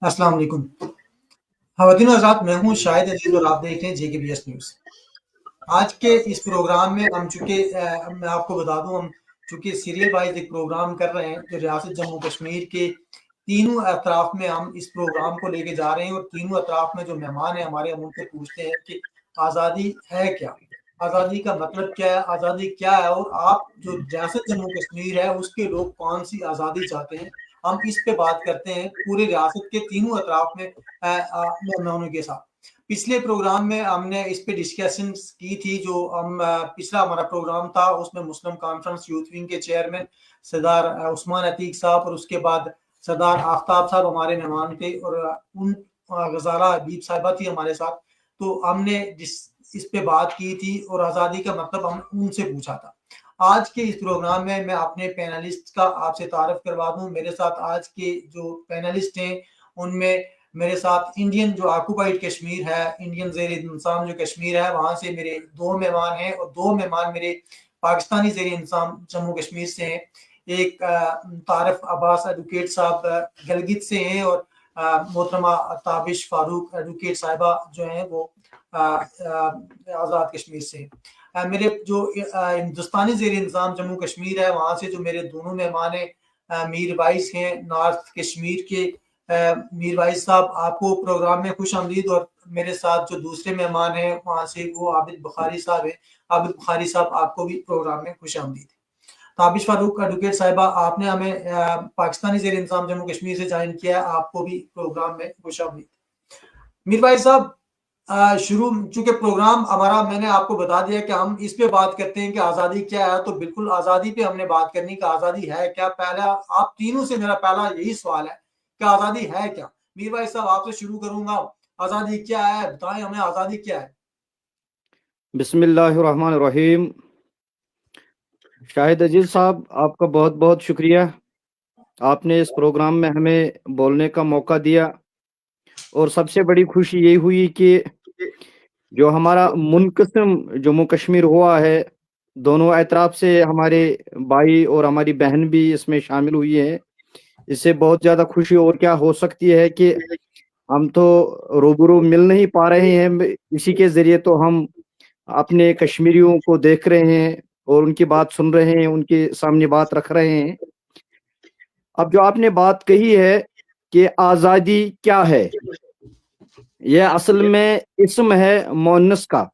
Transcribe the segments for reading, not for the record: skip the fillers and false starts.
अस्सलाम वालेकुम। ख़वातीन और हज़रात, मैं हूँ शाहिद अजीज़ और आप देख रहे हैं JKBS न्यूज़। आज के इस प्रोग्राम में हम चूँकि मैं आपको बता दूँ, हम चूँकि सीरियल वाइज़ एक प्रोग्राम कर रहे हैं, जो रियासत जम्मू कश्मीर के तीनों अतराफ़ में हम इस प्रोग्राम को लेके जा रहे हैं, और तीनों अतराफ़ में जो मेहमान हैं हमारे, हम उनसे पूछते हैं कि आज़ादी है क्या? आज़ादी का मतलब क्या है? आज़ादी क्या है? और आप जो रियासत जम्मू कश्मीर है, उसके लोग कौन-सी आज़ादी चाहते हैं? हम इस पे बात करते हैं पूरी रियासत के तीनों अतराफ़ में मेहमानों के साथ। पिछले प्रोग्राम में हमने इस पे डिस्कशंस की थी। जो हम पिछला हमारा प्रोग्राम था, उसमें मुस्लिम कॉन्फ्रेंस यूथ विंग के चेयरमैन सरदार उस्मान अतीक साहब और उसके बाद सरदार आफ्ताब साहब हमारे मेहमान थे, और उन गजारा हबीब साहिबा थी हमारे साथ। तो हमने इस पे बात की थी और आज़ादी का मतलब हम उनसे पूछा था। आज के इस प्रोग्राम में मैं अपने पैनलिस्ट का आपसे तारुफ करवा दूं। मेरे साथ आज के जो पैनलिस्ट हैं, उनमें मेरे साथ इंडियन जो ऑक्युपाइड कश्मीर है, इंडियन ज़ेर इंतज़ाम जो कश्मीर है, वहाँ से मेरे 2 मेहमान हैं, और 2 मेहमान मेरे पाकिस्तानी ज़ेर इंतज़ाम जम्मू कश्मीर से हैं। एक तारिफ अब्बास एडवोकेट साहब गलगित से हैं, और मोहतरमा ताबिश फारूक एडवोकेट साहिबा जो हैं वो आज़ाद कश्मीर से हैं। मेरे जो हिंदुस्तानी ज़ेर इंतज़ाम जम्मू कश्मीर है, वहाँ से जो मेरे दोनों मेहमान हैं, मीर वाइस हैं नॉर्थ कश्मीर के। मीर वाइस साहब, आपको प्रोग्राम में खुश आमदीद। और मेरे साथ जो दूसरे मेहमान हैं वहाँ से, वो आबिद बुखारी साहब हैं। आबिद बुखारी साहब, आपको भी प्रोग्राम में खुश आमदीद। ताबिश फारूक एडवोकेट साहिबा, आपने हमें पाकिस्तानी ज़ेर इंतज़ाम जम्मू कश्मीर से ज्वाइन किया है, आपको भी प्रोग्राम में खुश आमदीद। मीर भाई साहब, शुरू चूंकि प्रोग्राम हमारा, मैंने आपको बता दिया कि हम इस पे बात करते हैं कि आज़ादी क्या है, तो बिल्कुल आज़ादी पे हमने बात करनी कि आज़ादी है क्या। पहला, आप तीनों से मेरा पहला यही सवाल है कि आज़ादी है क्या। मीर भाई साहब, आपसे शुरू करूंगा। आज़ादी क्या है, बताएं हमें, आज़ादी क्या है। बिस्मिल्लाहिर्रहमानिर्रहीम। शाहिद अजीज साहब, आपका बहुत बहुत शुक्रिया। आपने इस प्रोग्राम में हमें बोलने का मौका दिया, और सबसे बड़ी खुशी यही हुई कि जो हमारा मुनक़सिम जम्मू कश्मीर हुआ है, दोनों एतराफ़ से हमारे भाई और हमारी बहन भी इसमें शामिल हुई है। इससे बहुत ज़्यादा खुशी और क्या हो सकती है कि हम तो रूबरू मिल नहीं पा रहे हैं, इसी के ज़रिए तो हम अपने कश्मीरियों को देख रहे हैं और उनकी बात सुन रहे हैं, उनके सामने बात रख रहे हैं। अब जो आपने बात कही है कि आज़ादी क्या है, यह असल में इस्म है मुअन्नस का।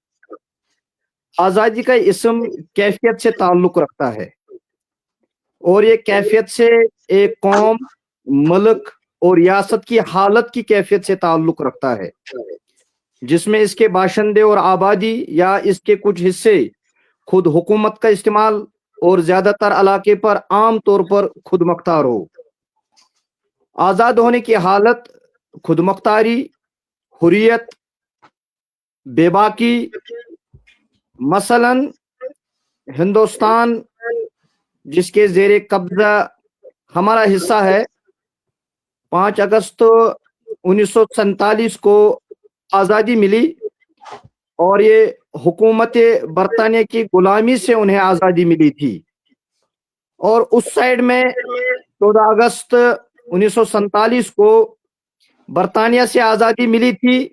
आज़ादी का इस्म कैफियत से ताल्लुक़ रखता है, और ये कैफियत से एक कौम, मुल्क और रियासत की हालत की कैफियत से ताल्लुक़ रखता है, जिसमें इसके बाशिंदे और आबादी या इसके कुछ हिस्से खुद हुकूमत का इस्तेमाल और ज्यादातर इलाके पर आम तौर पर खुद मुख्तार हो। आज़ाद होने की हालत खुद मुख्तारी, हुर्रियत, बेबाकी। मसलन हिंदुस्तान, जिसके जेर कब्जा हमारा हिस्सा है, 5 अगस्त 1947 को आज़ादी मिली, और ये हुकूमत बरतानिया की गुलामी से उन्हें आज़ादी मिली थी। और उस साइड में 14 अगस्त 1947 को बरतानिया से आज़ादी मिली थी।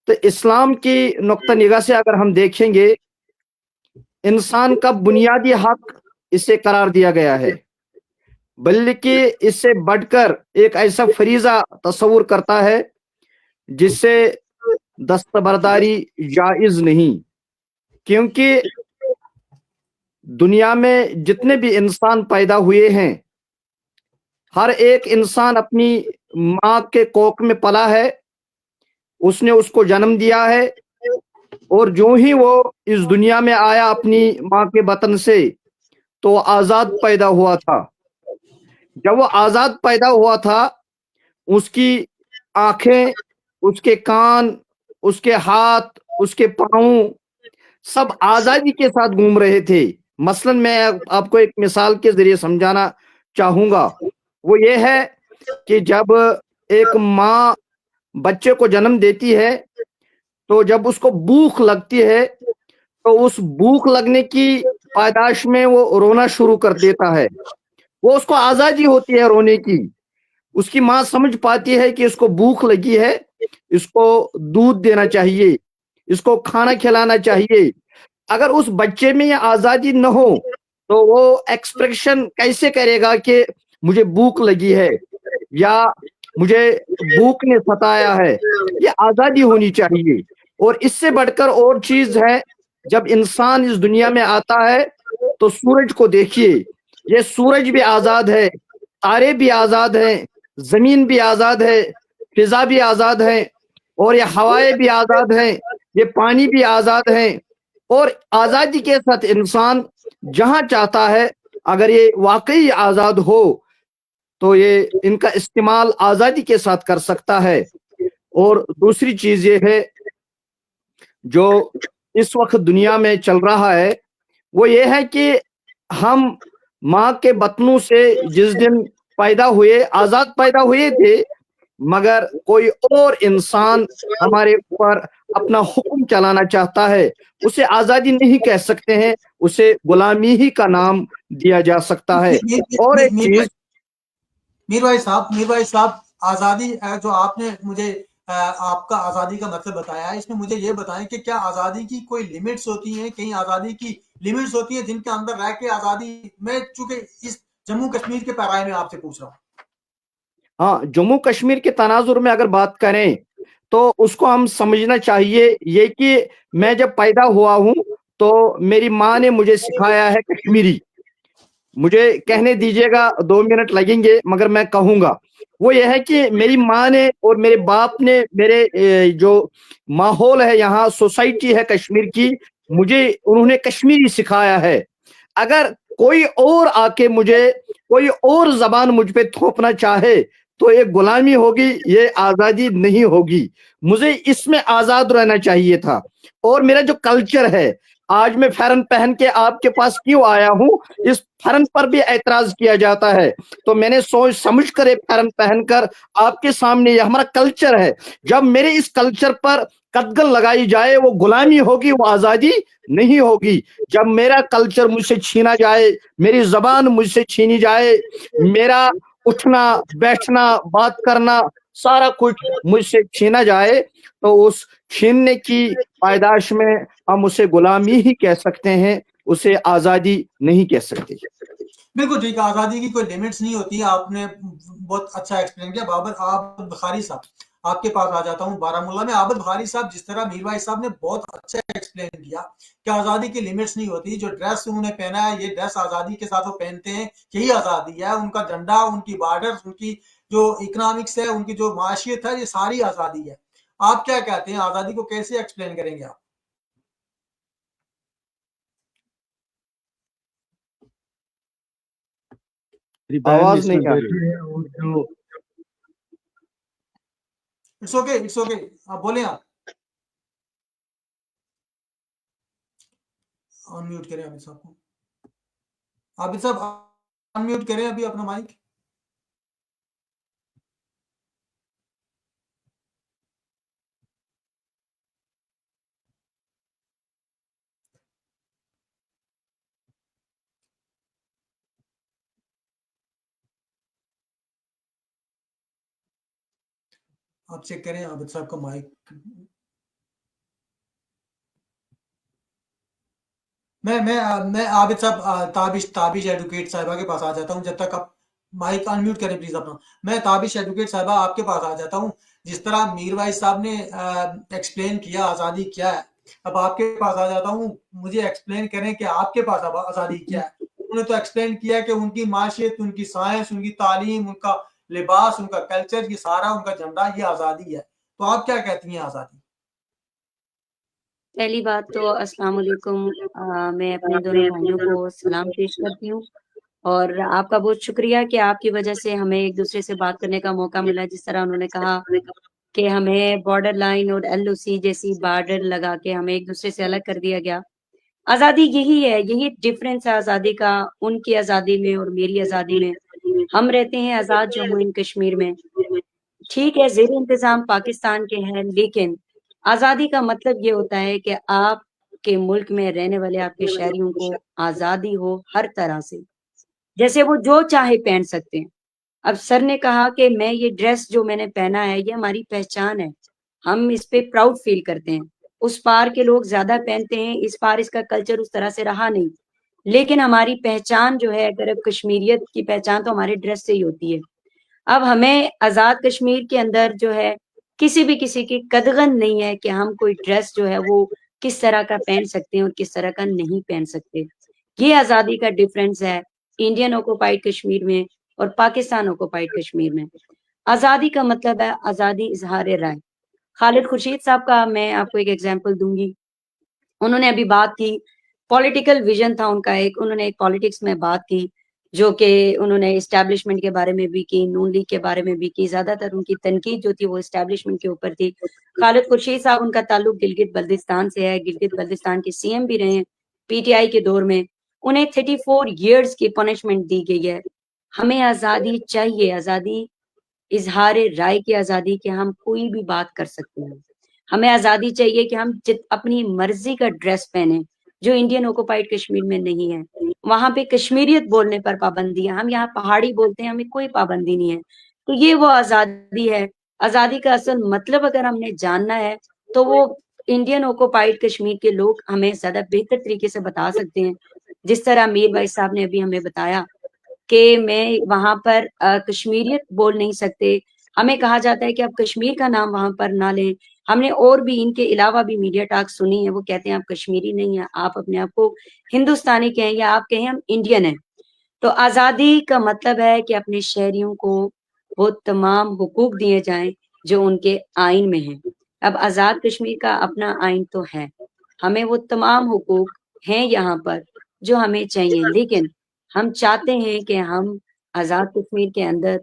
तो इस्लाम की नुक्ता निगाह से अगर हम देखेंगे, इंसान का बुनियादी हक इसे करार दिया गया है, बल्कि इससे बढ़कर एक ऐसा फरीज़ा तस्वुर करता है जिससे दस्तबरदारी जायज़ नहीं। क्योंकि दुनिया में जितने भी इंसान पैदा हुए हैं, हर एक इंसान अपनी माँ के कोख में पला है, उसने उसको जन्म दिया है, और जो ही वो इस दुनिया में आया अपनी माँ के बतन से, तो आज़ाद पैदा हुआ था। जब वो आज़ाद पैदा हुआ था, उसकी आंखें, उसके कान, उसके हाथ, उसके पाँव सब आज़ादी के साथ घूम रहे थे। मसलन मैं आपको एक मिसाल के जरिए समझाना चाहूँगा। वो ये है कि जब एक माँ बच्चे को जन्म देती है, तो जब उसको भूख लगती है, तो उस भूख लगने की पायदाश में वो रोना शुरू कर देता है। وہ اس کو آزادی ہوتی ہے رونے کی. اس کی ماں سمجھ پاتی ہے کہ اس کو بھوک لگی ہے, اس کو دودھ دینا چاہیے, اس کو کھانا کھلانا چاہیے. اگر اس بچے میں یہ آزادی نہ ہو تو وہ ایکسپریشن کیسے کرے گا کہ مجھے بھوک لگی ہے یا مجھے بھوک نے ستایا ہے؟ یہ آزادی ہونی چاہیے. اور اس سے بڑھ کر اور چیز ہے, جب انسان اس دنیا میں آتا ہے تو سورج کو دیکھیے, یہ سورج بھی آزاد ہے, تارے بھی آزاد ہیں, زمین بھی آزاد ہے, فضا بھی آزاد ہے, اور یہ ہوائیں بھی آزاد ہیں, یہ پانی بھی آزاد ہیں. اور آزادی کے ساتھ انسان جہاں چاہتا ہے, اگر یہ واقعی آزاد ہو تو یہ ان کا استعمال آزادی کے ساتھ کر سکتا ہے. اور دوسری چیز یہ ہے جو اس وقت دنیا میں چل رہا ہے, وہ یہ ہے کہ ہم ماں کے بطنوں سے جس دن پیدا ہوئے, آزاد پیدا ہوئے تھے, مگر کوئی اور انسان ہمارے اوپر اپنا حکم چلانا چاہتا ہے. اسے آزادی نہیں کہہ سکتے ہیں, اسے غلامی ہی کا نام دیا جا سکتا ہے. اور ایک چیز میر بھائی صاحب, آزادی جو آپ نے مجھے آپ کا آزادی کا مطلب بتایا ہے, اس میں مجھے یہ بتائیں کہ کیا آزادی کی کوئی لمٹس ہوتی ہیں؟ کہیں آزادی کی لمٹس ہوتی ہیں جن کے اندر رہ کے آزادی, میں چونکہ اس جموں کشمیر کے پیرائے میں آپ سے پوچھ رہا ہوں. ہاں, جموں کشمیر کے تناظر میں اگر بات کریں تو اس کو ہم سمجھنا چاہیے یہ کہ میں جب پیدا ہوا ہوں تو میری ماں نے مجھے سکھایا ہے کشمیری. مجھے کہنے دیجیے گا 2 منٹ لگیں گے مگر میں کہوں گا. وہ یہ ہے کہ میری ماں نے اور میرے باپ نے, میرے جو ماحول ہے یہاں, سوسائٹی ہے کشمیر کی, مجھے انہوں نے کشمیری سکھایا ہے. اگر کوئی اور آ کے مجھے کوئی اور زبان مجھ پہ تھوپنا چاہے تو یہ غلامی ہوگی, یہ آزادی نہیں ہوگی. مجھے اس میں آزاد رہنا چاہیے تھا. اور میرا جو کلچر ہے, آج میں فیرن پہن کے آپ کے پاس کیوں آیا ہوں, اس فیرن پر بھی اعتراض کیا جاتا ہے, تو میں نے سوچ سمجھ کر ایک فیرن پہن کر آپ کے سامنے, یہ ہمارا کلچر ہے, جب میرے اس کلچر پر قدغن لگائی جائے وہ غلامی ہوگی, وہ آزادی نہیں ہوگی. جب میرا کلچر مجھ سے چھینا جائے, میری زبان مجھ سے چھینی جائے, میرا اٹھنا بیٹھنا بات کرنا سارا کچھ مجھ سے چھینا جائے, تو اس چھیننے کی پائداش میں ہم اسے غلامی ہی کہہ سکتے ہیں, اسے آزادی نہیں کہہ سکتے. بالکل ٹھیک ہے, آزادی کی کوئی لمٹس نہیں ہوتی. آپ نے بہت اچھا ایکسپلین کیا. عابد بخاری صاحب, آپ کے پاس آ جاتا ہوں بارہمولہ میں. عابد بخاری صاحب, جس طرح میر بھائی صاحب نے بہت اچھا ایکسپلین کیا کہ آزادی کی لمٹس نہیں ہوتی. جو ڈریس انہوں نے پہنا ہے, یہ ڈریس آزادی کے ساتھ وہ پہنتے ہیں, یہی آزادی ہے. ان کا جھنڈا, ان کی بارڈر, ان کی جو اکنامکس ہے, ان کی جو معاشیت ہے, یہ ساری آزادی ہے. آپ کیا کہتے ہیں, آزادی کو کیسے ایکسپلین کریں گے آپ؟ آواز نہیں آ رہی. اٹس اوکے, اٹس اوکے, آپ بولیں. آپ ان میوٹ کریں عابد صاحب کو. عابد صاحب ان میوٹ کریں ابھی اپنا مائک. آپ چیک کریں عابد صاحب کا مائک. میں عابد صاحب تابش ایڈوکیٹ صاحبہ کے پاس آ جاتا ہوں. جب تک آپ مائک ان میوٹ کریں پلیز اپنا. میں تابش ایڈوکیٹ صاحبہ آپ کے پاس آ جاتا ہوں. جس طرح میر بھائی صاحب نے ایکسپلین کیا آزادی کیا ہے, اب آپ کے پاس آ جاتا ہوں. مجھے ایکسپلین کریں کہ آپ کے پاس آزادی کیا ہے. انہوں نے تو ایکسپلین کیا کہ ان کی معاشیت, ان کی سائنس, ان کی تعلیم, ان کا لباس, ان کا کلچر, یہ سارا ان کا جھنڈا, یہ آزادی ہے. تو آپ کیا کہتی ہیں آزادی؟ پہلی بات تو السلام علیکم. میں اپنے دونوں بھائیوں کو سلام پیش کرتی ہوں, اور آپ کا بہت شکریہ کہ آپ کی وجہ سے ہمیں ایک دوسرے سے بات کرنے کا موقع ملا. جس طرح انہوں نے کہا کہ ہمیں بارڈر لائن اور LOC جیسی بارڈر لگا کے ہمیں ایک دوسرے سے الگ کر دیا گیا. آزادی یہی ہے, یہی ڈفرینس ہے آزادی کا, ان کی آزادی میں اور میری آزادی میں. ہم رہتے ہیں آزاد جموں اینڈ کشمیر میں, ٹھیک ہے زیر انتظام پاکستان کے ہیں, لیکن آزادی کا مطلب یہ ہوتا ہے کہ آپ کے ملک میں رہنے والے آپ کے شہریوں کو آزادی ہو ہر طرح سے. जैसे वो जो चाहे पहन सकते हैं। अब सर ने कहा कि मैं ये ड्रेस जो मैंने पहना है ये हमारी पहचान है, हम इस पे प्राउड फील करते हैं। उस पार के लोग ज्यादा पहनते हैं, इस पार इसका कल्चर उस तरह से रहा नहीं, लेकिन हमारी पहचान जो है, अगर अब कश्मीरियत की पहचान तो हमारे ड्रेस से ही होती है। अब हमें आजाद कश्मीर के अंदर जो है किसी की कदगन नहीं है कि हम कोई ड्रेस जो है वो किस तरह का पहन सकते हैं और किस तरह का नहीं पहन सकते। ये आजादी का डिफरेंस है इंडियन ऑक्युपाइड कश्मीर में और पाकिस्तान ऑक्युपाइड कश्मीर में। आजादी का मतलब है आजादी इजहार राय। खालिद खुर्शीद साहब का मैं आपको एक एग्जांपल दूंगी। उन्होंने अभी बात की, पॉलिटिकल विजन था उनका एक, उन्होंने एक पॉलिटिक्स में बात की जो कि उन्होंने इस्टेब्लिशमेंट के बारे में भी की, नून लीग के बारे में भी की। ज्यादातर उनकी तनकीद जो थी वो इस्टेब्लिशमेंट के ऊपर थी। खालिद खुर्शीद साहब, उनका ताल्लुक गिलगित बल्तिस्तान से है, गिलगित बल्तिस्तान के सीएम भी रहे हैं पीटीआई के दौर में। उन्हें 34 ईयर्स की पनिशमेंट दी गई है। हमें आजादी चाहिए, आजादी इजहार राय की आजादी, कि हम कोई भी बात कर सकते हैं। हमें आजादी चाहिए कि हम अपनी मर्जी का ड्रेस पहने, जो इंडियन ऑक्युपाइड कश्मीर में नहीं है। वहां पे कश्मीरियत बोलने पर पाबंदी है, हम यहाँ पहाड़ी बोलते हैं, हमें कोई पाबंदी नहीं है। तो ये वो आजादी है। आजादी का असल मतलब अगर हमने जानना है तो वो इंडियन ऑक्युपाइड कश्मीर के लोग हमें ज्यादा बेहतर तरीके से बता सकते हैं। जिस तरह मीर भाई साहब ने अभी हमें बताया कि मैं वहां पर कश्मीरियत बोल नहीं सकते। हमें कहा जाता है कि आप कश्मीर का नाम वहां पर ना लें। हमने और भी इनके अलावा भी मीडिया टॉक सुनी है, वो कहते हैं आप कश्मीरी नहीं है, आप अपने आप को हिंदुस्तानी कहें या आप कहें हम इंडियन हैं। तो आजादी का मतलब है कि अपने शहरियों को वो तमाम हुकूक दिए जाएं जो उनके आइन में हैं। अब आजाद कश्मीर का अपना आइन तो है, हमें वो तमाम हुकूक हैं यहाँ पर जो हमें चाहिए, लेकिन हम चाहते हैं कि हम आजाद कश्मीर के अंदर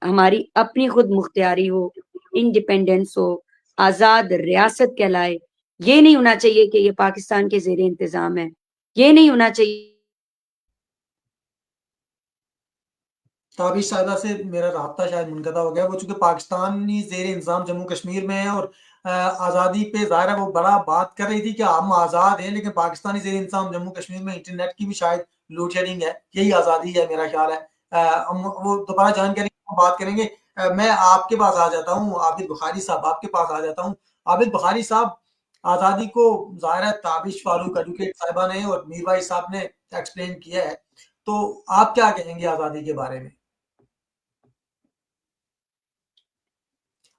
हमारी अपनी खुद मुख्तियारी हो, इंडिपेंडेंस हो, आजाद रियासत कहलाए। ये नहीं होना चाहिए कि ये पाकिस्तान के जेर इंतजाम है, ये नहीं होना चाहिए। ताबिश साहिबा से मेरा राब्ता शायद मुनक़ता हो गया। वो चूँकि पाकिस्तानी ज़ेर इंतज़ाम जम्मू कश्मीर में है और आज़ादी पे ज़ाहिर है वो बड़ा बात कर रही थी कि हम आज़ाद हैं, लेकिन पाकिस्तानी ज़ेर इंतज़ाम जम्मू कश्मीर में इंटरनेट की भी शायद लोड शेडिंग है, यही आज़ादी है मेरा ख़्याल है। हम वो दोबारा जानकारी बात करेंगे। मैं आपके पास आ जाता हूँ, आबिद बुखारी साहब आपके पास आ जाता हूँ। आबिद बुखारी साहब, आज़ादी को ज़ाहिर है ताबिश फारूक एडवोकेट साहिबा ने और मीर भाई साहब ने एक्सप्लेन किया है, तो आप क्या कहेंगे आज़ादी के बारे में?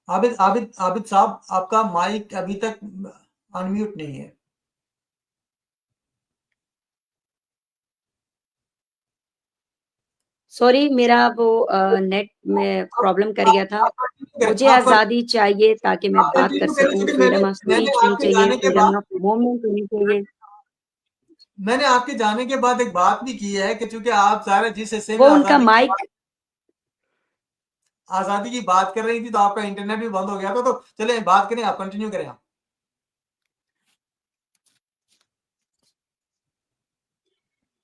आबिद आबिद आबिद साहब, आपका माइक अभी तक अनम्यूट नहीं है। सॉरी, मेरा वो नेट में प्रॉब्लम कर गया था। आप कंटिन्यू करें, मुझे आजादी चाहिए ताकि मैं आप बात कर कंटिन्यू करें, सकूं, क्योंकि मैंने फ्रीडम ऑफ मैंने स्पीच होनी आपके चाहिए, जाने के फ्रीडम बाद ऑफ मूवमेंट होनी चाहिए। मैंने आपके जाने के बाद एक बात भी की है कि चूंकि आप सारे जिस हिस्से में वो उनका माइक, आजादी की बात कर रही थी तो आपका इंटरनेट भी बंद हो गया था। तो चले बात करें, आप कंटिन्यू करें आप।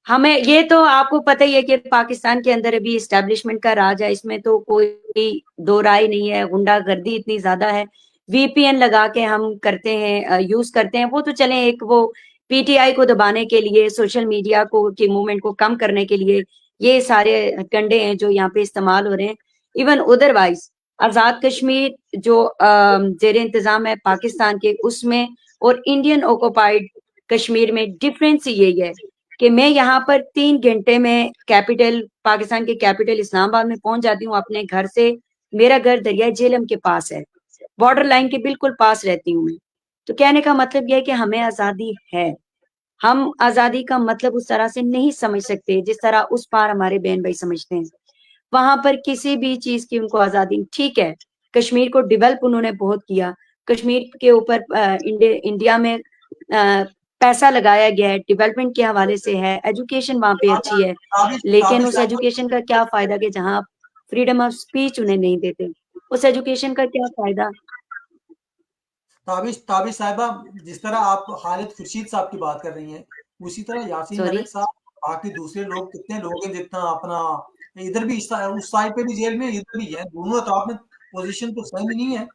हमें ये तो आपको पता ही है कि पाकिस्तान के अंदर अभी इस्टेब्लिशमेंट का राज है, इसमें तो कोई दो राय नहीं है। गुंडागर्दी इतनी ज्यादा है, वीपीएन लगा के हम करते हैं, यूज करते हैं। वो तो चले एक वो पीटीआई को दबाने के लिए, सोशल मीडिया को की मूवमेंट को कम करने के लिए ये सारे हथकंडे हैं जो यहाँ पे इस्तेमाल हो रहे हैं। इवन अदरवाइज आजाद कश्मीर जो जेर इंतजाम है पाकिस्तान के, उसमें और इंडियन ऑक्युपाइड कश्मीर में डिफरेंस यही है कि मैं यहाँ पर 3 घंटे में कैपिटल, पाकिस्तान के कैपिटल इस्लामाबाद में पहुंच जाती हूँ अपने घर से। मेरा घर दरिया झेलम के पास है, बॉर्डर लाइन के बिल्कुल पास रहती हूँ मैं। तो कहने का मतलब यह है कि हमें आजादी है। हम आजादी का मतलब उस तरह से नहीं समझ सकते जिस तरह उस पार हमारे बहन भाई समझते हैं। वहां पर किसी भी चीज की उनको आजादी, ठीक है, कश्मीर को डेवलप उन्होंने बहुत किया। कश्मीर के ऊपर इंडिया में पैसा लगाया गया है, डेवलपमेंट के हवाले से है, एजुकेशन वहां पे अच्छी है, ताबिश लेकिन ताबिश उस एजुकेशन का क्या फायदा कि जहां आप फ्रीडम ऑफ स्पीच उन्हें नहीं देते, उस एजुकेशन का क्या फायदा। ताबिश ताबिश साहिबा, जिस तरह आप खालिद खुर्शीद साहब की बात कर रही हैं, उसी तरह यासीन सॉरी, मलिक साहब, बाकी दूसरे लोग, कितने लोग हैं जितना अपना इधर भी उस साइड पे भी जेल में, इधर भी है, दोनों तरफ में पोजीशन तो सेम ही नहीं है।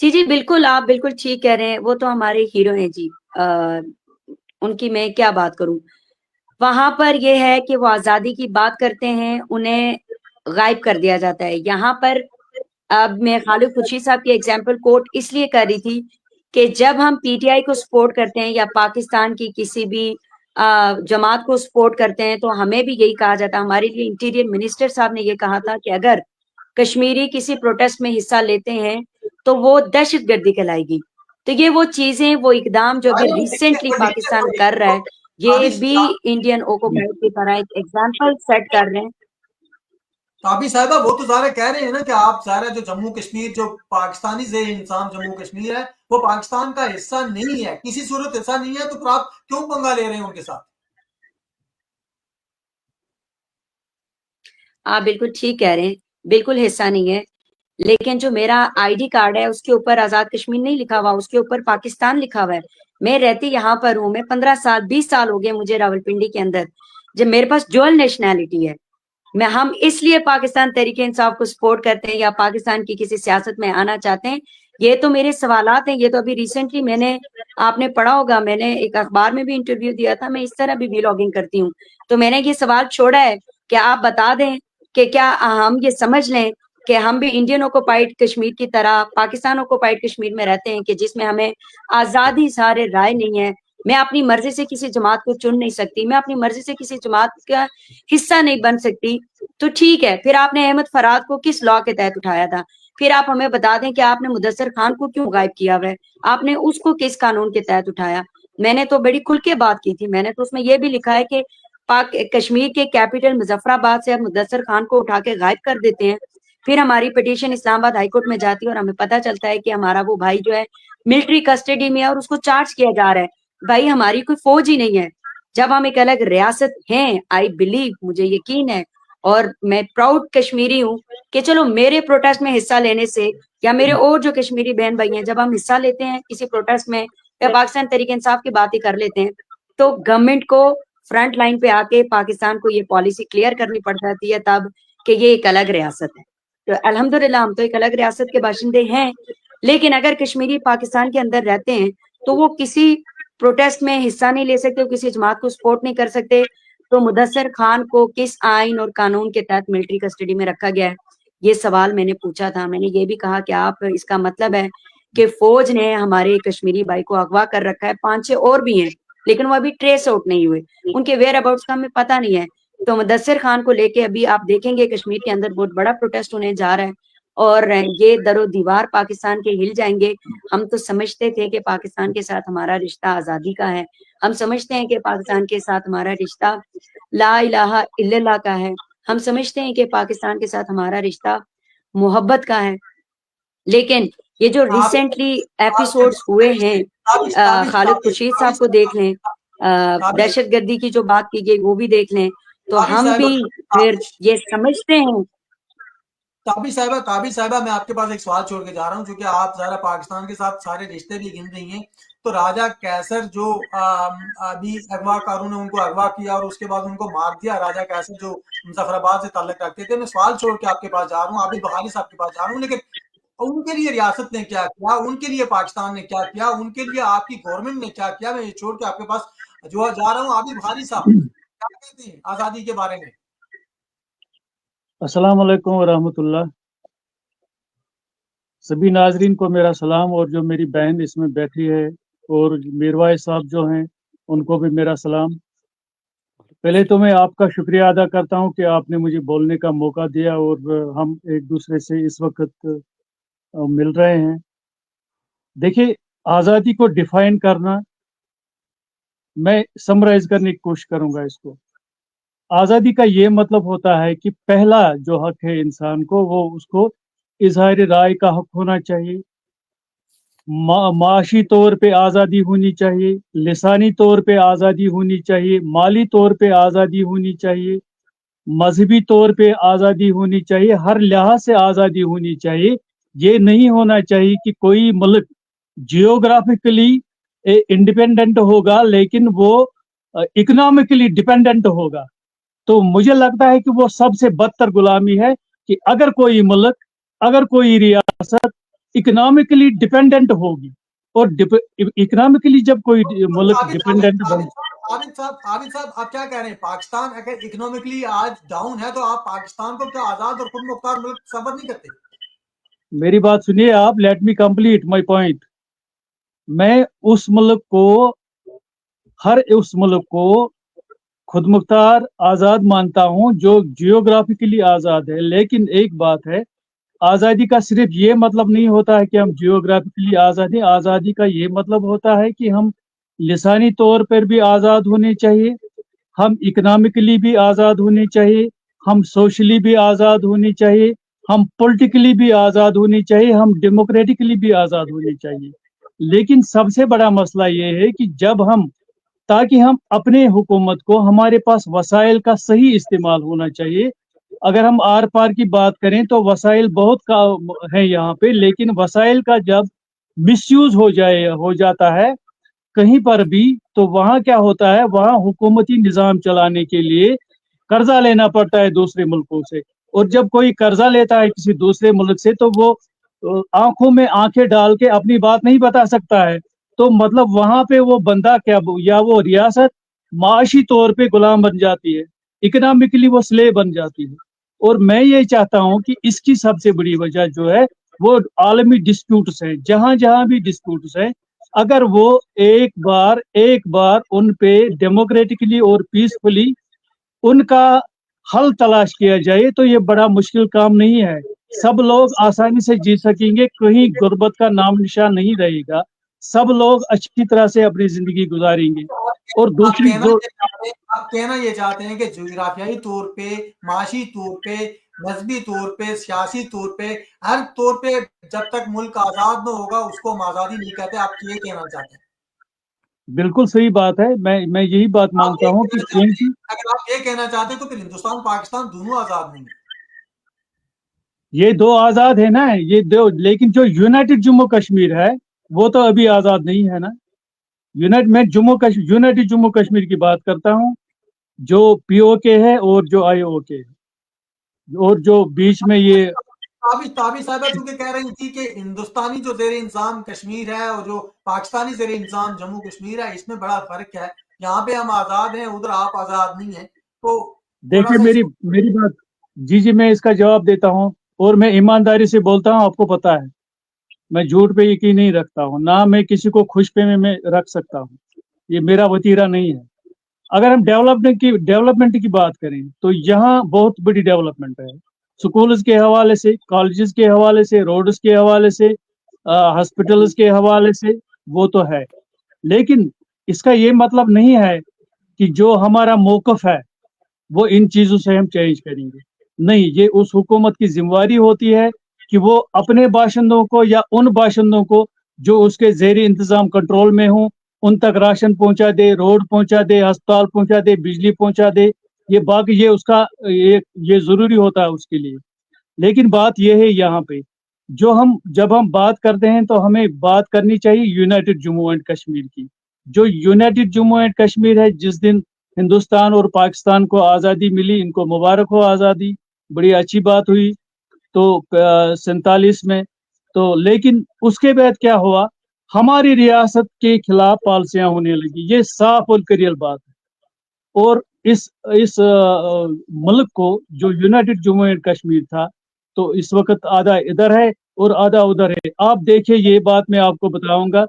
जी, बिल्कुल, आप बिल्कुल ठीक कह रहे हैं, वो तो हमारे हीरो हैं जी। उनकी मैं क्या बात करूँ? वहाँ पर ये है कि वो आज़ादी की बात करते हैं, उन्हें गायब कर दिया जाता है। यहाँ पर अब मैं खालिद खुर्शीद साहब की एग्ज़ाम्पल कोट इसलिए कर रही थी कि जब हम पीटीआई को सपोर्ट करते हैं या पाकिस्तान की किसी भी जमात को सपोर्ट करते हैं, तो हमें भी यही कहा जाता है। हमारे लिए इंटीरियर मिनिस्टर साहब ने ये कहा था कि अगर कश्मीरी किसी प्रोटेस्ट में हिस्सा लेते हैं, तो वो दहशतगर्दी कहलाएगी। तो ये वो चीज़ें, वो इक़दाम जो अभी भाई रिसेंटली देखिए पाकिस्तान कर रहा है, ये ताबिश भी इंडियन ऑक्यूपाइड की तरह एक एग्ज़ाम्पल सेट कर रहे हैं। ताबी साहिबा वो तो ज़ाहिर कह रहे हैं ना कि आप ज़ाहिर जो जम्मू कश्मीर जो पाकिस्तानी से इंसान जम्मू कश्मीर है वो पाकिस्तान का हिस्सा नहीं है, किसी सूरत हिस्सा नहीं है, तो फिर आप क्यों पंगा ले रहे हैं उनके साथ? आप बिल्कुल ठीक कह रहे हैं, बिल्कुल हिस्सा नहीं है। लेकिन जो मेरा आईडी कार्ड है उसके ऊपर आज़ाद कश्मीर नहीं लिखा हुआ, उसके ऊपर पाकिस्तान लिखा हुआ है। मैं रहती यहाँ पर हूँ, मैं 15 साल 20 साल हो गए मुझे रावलपिंडी के अंदर। जब मेरे पास डुअल नेशनैलिटी है, मैं हम इसलिए पाकिस्तान तहरीक इंसाफ को सपोर्ट करते हैं या पाकिस्तान की किसी सियासत में आना चाहते हैं, ये तो मेरे सवालात हैं। ये तो अभी रिसेंटली मैंने आपने पढ़ा होगा, मैंने एक अखबार में भी इंटरव्यू दिया था, मैं इस तरह भी व्लॉगिंग करती हूँ। तो मैंने ये सवाल छोड़ा है कि आप बता दें कि क्या हम ये समझ लें कि हम भी इंडियन ऑक्यूपाइड कश्मीर की तरह पाकिस्तान ऑक्यूपाइड कश्मीर में रहते हैं कि जिसमें हमें आज़ादी सारे राय नहीं है। मैं अपनी मर्जी से किसी जमात को चुन नहीं सकती, मैं अपनी मर्जी से किसी जमात का हिस्सा नहीं बन सकती। तो ठीक है, फिर आपने अहमद फराद को किस लॉ के तहत उठाया था? फिर आप हमें बता दें कि आपने मुदस्सर खान को क्यों गायब किया हुआ है? आपने उसको किस कानून के तहत उठाया? मैंने तो बड़ी खुल के बात की थी, मैंने तो उसमें यह भी लिखा है कि पाक कश्मीर के कैपिटल मुजफ्फराबाद से अब मुदस्सर खान को उठा के गायब कर देते हैं। फिर हमारी पिटीशन इस्लामाबाद हाई कोर्ट में जाती है और हमें पता चलता है कि हमारा वो भाई जो है मिलिट्री कस्टडी में है और उसको चार्ज किया जा रहा है। भाई हमारी कोई फौज ही नहीं है। जब हम एक अलग रियासत हैं, आई बिलीव, मुझे यकीन है और मैं प्राउड कश्मीरी हूँ कि चलो मेरे प्रोटेस्ट में हिस्सा लेने से या मेरे और जो कश्मीरी बहन भाई हैं, जब हम हिस्सा लेते हैं किसी प्रोटेस्ट में या पाकिस्तान तहरीक इंसाफ की बात ही कर लेते हैं, तो गवर्नमेंट को फ्रंट लाइन पे आके पाकिस्तान को ये पॉलिसी क्लियर करनी पड़ जाती है तब कि ये एक अलग रियासत है। तो अल्हम्दुलिल्लाह हम तो एक अलग रियासत के बाशिंदे हैं, लेकिन अगर कश्मीरी पाकिस्तान के अंदर रहते हैं तो वो किसी प्रोटेस्ट में हिस्सा नहीं ले सकते, किसी जमात को सपोर्ट नहीं कर सकते। तो मुदस्सर खान को किस आइन और कानून के तहत मिलिट्री कस्टडी में रखा गया है? ये सवाल मैंने पूछा था। मैंने ये भी कहा कि आप इसका मतलब है कि फौज ने हमारे कश्मीरी भाई को अगवा कर रखा है, 5-6 और भी हैं, लेकिन वो अभी ट्रेस आउट नहीं हुए, उनके वेयर अबाउट्स का हमें पता नहीं है। तो मुदस्सर खान को लेके अभी आप देखेंगे कश्मीर के अंदर बहुत बड़ा प्रोटेस्ट होने जा रहा है और ये दरो दीवार पाकिस्तान के हिल जाएंगे। हम तो समझते थे कि पाकिस्तान के साथ हमारा रिश्ता आज़ादी का है, हम समझते हैं कि पाकिस्तान के साथ हमारा रिश्ता ला इलाहा इल्लल्लाह का है, हम समझते हैं कि पाकिस्तान के साथ हमारा रिश्ता मोहब्बत का है। लेकिन ये जो ताबिश रिसेंटली एपिसोड्स हुए हैं, ताबिश ताबिश खालिद ताबिश खुर्शीद साहब को देख लें, ताबिश दहशतगर्दी की जो बात की गई वो भी देख लें, तो ताबिश हम साहिबा भी फिर ये समझते हैं। ताबी साहिबा मैं आपके पास एक सवाल छोड़ के जा रहा हूँ, क्योंकि आप ज़रा पाकिस्तान के साथ सारे रिश्ते भी गिन रही हैं। तो राजा कैसर जो अभी अगवा कारों ने उनको अगवा किया और उसके बाद उनको मार दिया, राजा कैसर जो मुजफ्फराबाद से ताल्लुक रखते थे, मैं सवाल छोड़ के आपके पास जा रहा हूँ, आबिद बुखारी साहब के पास जा रहा हूँ, लेकिन उनके लिए रियासत ने क्या किया, उनके लिए पाकिस्तान ने क्या किया, उनके लिए आपकी गवर्नमेंट ने क्या किया? मैं ये छोड़ के आपके पास जो जा रहा हूँ, आबिद बुखारी साहब क्या कहते हैं आज़ादी के बारे में? अस्सलाम वालेकुम रहमतुल्लाह। सभी नाजरीन को मेरा सलाम और जो मेरी बहन इसमें बैठी है और मीरवाइज साहब जो हैं उनको भी मेरा सलाम। पहले तो मैं आपका शुक्रिया अदा करता हूं कि आपने मुझे बोलने का मौका दिया और हम एक दूसरे से इस वक्त मिल रहे हैं। देखिए, आज़ादी को डिफाइन करना, मैं समराइज करने की कोशिश करूंगा इसको। आज़ादी का ये मतलब होता है कि पहला जो हक है इंसान को, वो उसको इजहार राय का हक होना चाहिए, माशी तौर पे आज़ादी होनी चाहिए, लिसानी तौर पे आज़ादी होनी चाहिए, माली तौर पे आज़ादी होनी चाहिए, मजहबी तौर पे आज़ादी होनी चाहिए, हर लिहाज से आज़ादी होनी चाहिए। ये नहीं होना चाहिए कि कोई मुल्क जियोग्राफिकली इंडिपेंडेंट होगा लेकिन वो इकोनॉमिकली डिपेंडेंट होगा। तो मुझे लगता है कि वो सबसे बदतर गुलामी है कि अगर कोई मुल्क, अगर कोई रियासत इकोनॉमिकली डिपेंडेंट होगी, और इकोनॉमिकली जब कोई मुल्क डिपेंडेंट बन आबिद साहब आप क्या कह रहे हैं? पाकिस्तान अगर इकोनॉमिकली आज डाउन है तो आप पाकिस्तान को क्या आजाद और खुद मुख्तार मुल्क समझ नहीं करते? मेरी बात सुनिए आप, let me complete my point. मैं उस मुल्क को खुद मुख्तार आजाद मानता हूं जो जियोग्राफिकली आजाद है, लेकिन एक बात है, आजादी का सिर्फ ये मतलब नहीं होता है कि हम जियोग्राफिकली आजाद हैं। आजादी का ये मतलब होता है कि हम लिसानी तौर पर भी आजाद होने चाहिए, हम इकोनॉमिकली भी आजाद होने चाहिए, हम सोशली भी आजाद होनी चाहिए, हम पॉलिटिकली भी आजाद होनी चाहिए, हम डेमोक्रेटिकली भी आजाद होनी चाहिए। लेकिन सबसे बड़ा मसला ये है कि जब हम, ताकि हम अपने हुकूमत को, हमारे पास वसाइल का सही इस्तेमाल होना चाहिए। अगर हम आर पार की बात करें तो वसाइल बहुत का है यहाँ पे, लेकिन वसाइल का जब मिसयूज हो जाता है कहीं पर भी, तो वहाँ क्या होता है, वहाँ हुकूमती निज़ाम चलाने के लिए कर्जा लेना पड़ता है दूसरे मुल्कों से। और जब कोई कर्जा लेता है किसी दूसरे मुल्क से, तो वो आंखों में आंखें डाल के अपनी बात नहीं बता सकता है। तो मतलब वहां पे वो बंदा क्या, या वो रियासत माशी तौर पे गुलाम बन जाती है, इकोनॉमिकली वो स्लेव बन जाती है। और मैं ये चाहता हूं कि इसकी सबसे बड़ी वजह जो है वो आलमी डिस्प्यूट्स है। जहां जहां भी डिस्प्यूट्स है, अगर वो एक बार उन पे डेमोक्रेटिकली और पीसफुली उनका हल तलाश किया जाए तो ये बड़ा मुश्किल काम नहीं है। सब लोग आसानी से जी सकेंगे, कहीं गुर्बत का नाम निशान नहीं रहेगा, सब लोग अच्छी तरह से अपनी जिंदगी गुजारेंगे। और दूसरी जो आप कहना ये चाहते हैं कि जोग्राफियाई तौर पे, माशी तौर पे, मजहबी तौर पे, सियासी तौर पे, हर तौर पे जब तक मुल्क आजाद न होगा उसको हम आजादी नहीं कहते, आप ये कहना चाहते हैं? बिल्कुल सही बात है, मैं यही बात मानता हूँ कि अगर आप ये कहना चाहते हैं तो फिर हिंदुस्तान पाकिस्तान दोनों आजाद नहीं है। ये दो आजाद है ना, ये दो, लेकिन जो यूनाइटेड जम्मू कश्मीर है वो तो अभी आजाद नहीं है ना। यूनाइटेड जम्मू कश्मीर की बात करता हूँ, जो पीओके है और जो आईओके है, और जो बीच में ये ताबी साहिबा चूंकि कह रही थी कि हिंदुस्तानी जो जेर इंतजाम कश्मीर है और जो पाकिस्तानी जेर इंतजाम जम्मू कश्मीर है, इसमें बड़ा फर्क है। यहाँ पे हम आजाद हैं, उधर आप आजाद नहीं है। तो देखिए मेरी बात, जी मैं इसका जवाब देता हूँ, और मैं ईमानदारी से बोलता हूँ, आपको पता है मैं झूठ पे यकीन नहीं रखता हूँ, ना मैं किसी को खुश पे में रख सकता हूँ, ये मेरा वतीरा नहीं है। अगर हम डेवलपमेंट की बात करें तो यहाँ बहुत बड़ी डेवलपमेंट है, स्कूल्स के हवाले से, कॉलेजेस के हवाले से, रोड्स के हवाले से, हॉस्पिटल्स के हवाले से, वो तो है। लेकिन इसका ये मतलब नहीं है कि जो हमारा मौकफ है वो इन चीजों से हम चेंज करेंगे। नहीं, ये उस हुकूमत की जिम्मेवारी होती है कि वो अपने बाशिंदों को या उन बाशिंदों को जो उसके जेरी इंतजाम कंट्रोल में हो, उन तक राशन पहुंचा दे, रोड पहुंचा दे, अस्पताल पहुंचा दे, बिजली पहुंचा दे। ये बाकी ये उसका ये जरूरी होता है उसके लिए। लेकिन बात ये है यहाँ पे, जब हम बात करते हैं तो हमें बात करनी चाहिए यूनाइटेड जम्मू एंड कश्मीर की। जो यूनाइटेड जम्मू एंड कश्मीर है, जिस दिन हिंदुस्तान और पाकिस्तान को आज़ादी मिली, इनको मुबारक हो आज़ादी, बड़ी अच्छी बात हुई तो 47 में। तो लेकिन उसके बाद क्या हुआ, हमारी रियासत के खिलाफ पॉलिसियां होने लगी, ये साफ और क्लियर बात है। और इस मुल्क को जो यूनाइटेड जम्मू एंड कश्मीर था, तो इस वक्त आधा इधर है और आधा उधर है। आप देखिए, ये बात मैं आपको बताऊंगा,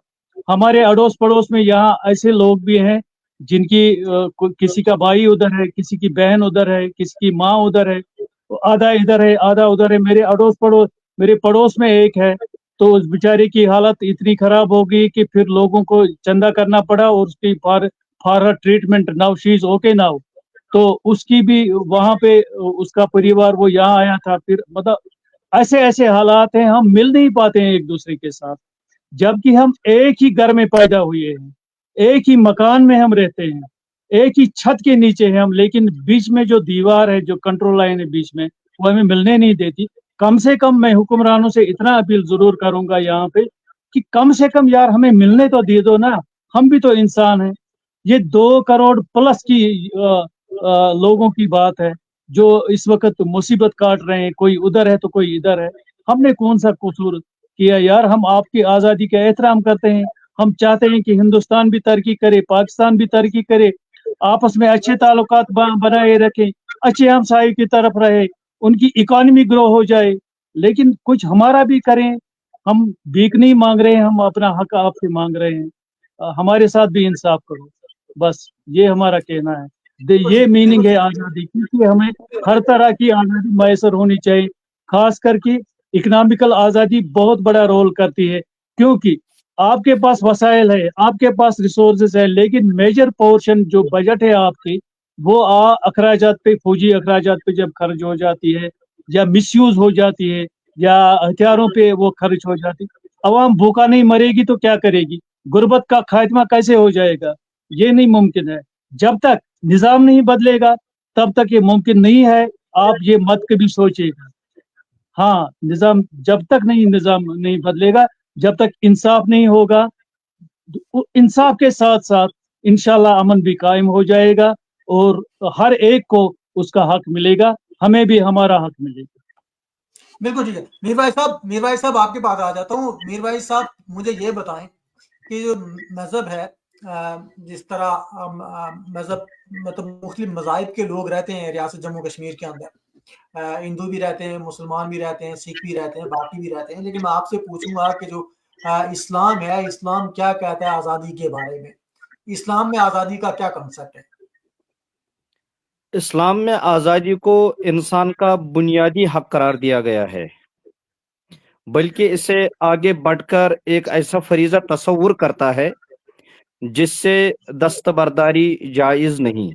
हमारे अड़ोस पड़ोस में यहाँ ऐसे लोग भी हैं जिनकी किसी का भाई उधर है, किसी की बहन उधर है, किसी की माँ उधर है, तो आधा इधर है आधा उधर है। मेरे पड़ोस में एक है, तो उस बेचारे की हालत इतनी खराब हो गई कि फिर लोगों को चंदा करना पड़ा, और उसकी for treatment, now she is okay now. तो उसकी भी वहां पे उसका परिवार वो यहाँ आया था, फिर मतलब ऐसे ऐसे हालात हैं, हम मिल नहीं पाते हैं एक दूसरे के साथ, जबकि हम एक ही घर में पैदा हुए हैं, एक ही मकान में हम रहते हैं, एक ही छत के नीचे हैं हम, लेकिन बीच में जो दीवार है, जो कंट्रोल लाइन है बीच में, वो हमें मिलने नहीं देती। कम से कम मैं हुक्मरानों से इतना अपील जरूर करूंगा यहाँ पे कि कम से कम यार हमें मिलने तो दे दो ना, हम भी तो इंसान हैं। ये 2 करोड़ प्लस की लोगों की बात है जो इस वक्त मुसीबत काट रहे हैं, कोई उधर है तो कोई इधर है। हमने कौन सा कसूर किया यार हम आपकी आज़ादी का एहतराम करते हैं, हम चाहते हैं कि हिंदुस्तान भी तरक्की करे, पाकिस्तान भी तरक्की करे, आपस में अच्छे ताल्लुकात बनाए रखें, अच्छे हमसाये की तरफ रहे, उनकी इकोनॉमी ग्रो हो जाए, लेकिन कुछ हमारा भी करें। हम भीख नहीं मांग रहे हैं, हम अपना हक आपसे मांग रहे हैं, हमारे साथ भी इंसाफ करो, बस ये हमारा कहना है। ये मीनिंग है आज़ादी की, कि हमें हर तरह की आज़ादी मैसर होनी चाहिए, खास करके इकोनॉमिकल आज़ादी बहुत बड़ा रोल करती है, क्योंकि आपके पास वसाइल है, आपके पास रिसोर्सेज है, लेकिन मेजर पोर्शन जो बजट है आपकी, वो अखराजात पे, फौजी अखराजात पे जब खर्च हो जाती है, या मिसयूज हो जाती है, या हथियारों पे वो खर्च हो जाती है, अवाम भूखा नहीं मरेगी तो क्या करेगी, गुर्बत का खात्मा कैसे हो जाएगा, ये नहीं मुमकिन है। जब तक निजाम नहीं बदलेगा तब तक ये मुमकिन नहीं है, आप ये मत कभी सोचिएगा। हाँ, निजाम नहीं बदलेगा, जब तक इंसाफ नहीं होगा, इंसाफ के साथ साथ इंशाल्लाह अमन भी कायम हो जाएगा, और हर एक को उसका हक मिलेगा, हमें भी हमारा हक मिलेगा। बिल्कुल ठीक है। मीर भाई साहब आपके पास आ जाता हूँ। मीर भाई साहब मुझे ये बताएं कि जो मजहब है, जिस तरह मजहब मतलब मुख्तलिफ मज़ाहिब के लोग रहते हैं रियासत जम्मू कश्मीर के अंदर, हिंदू भी रहते हैं, मुसलमान भी रहते हैं, सिख भी रहते हैं, बाकी भी रहते हैं, लेकिन मैं आपसे पूछूंगा कि जो इस्लाम है, इस्लाम क्या कहता है आज़ादी के बारे में? इस्लाम में आज़ादी का क्या कंसेप्ट है? इस्लाम में आज़ादी को इंसान का बुनियादी हक करार दिया गया है, बल्कि इसे आगे बढ़कर एक ऐसा फरीज़ा तस्वुर करता है जिससे दस्तबरदारी जायज़ नहीं।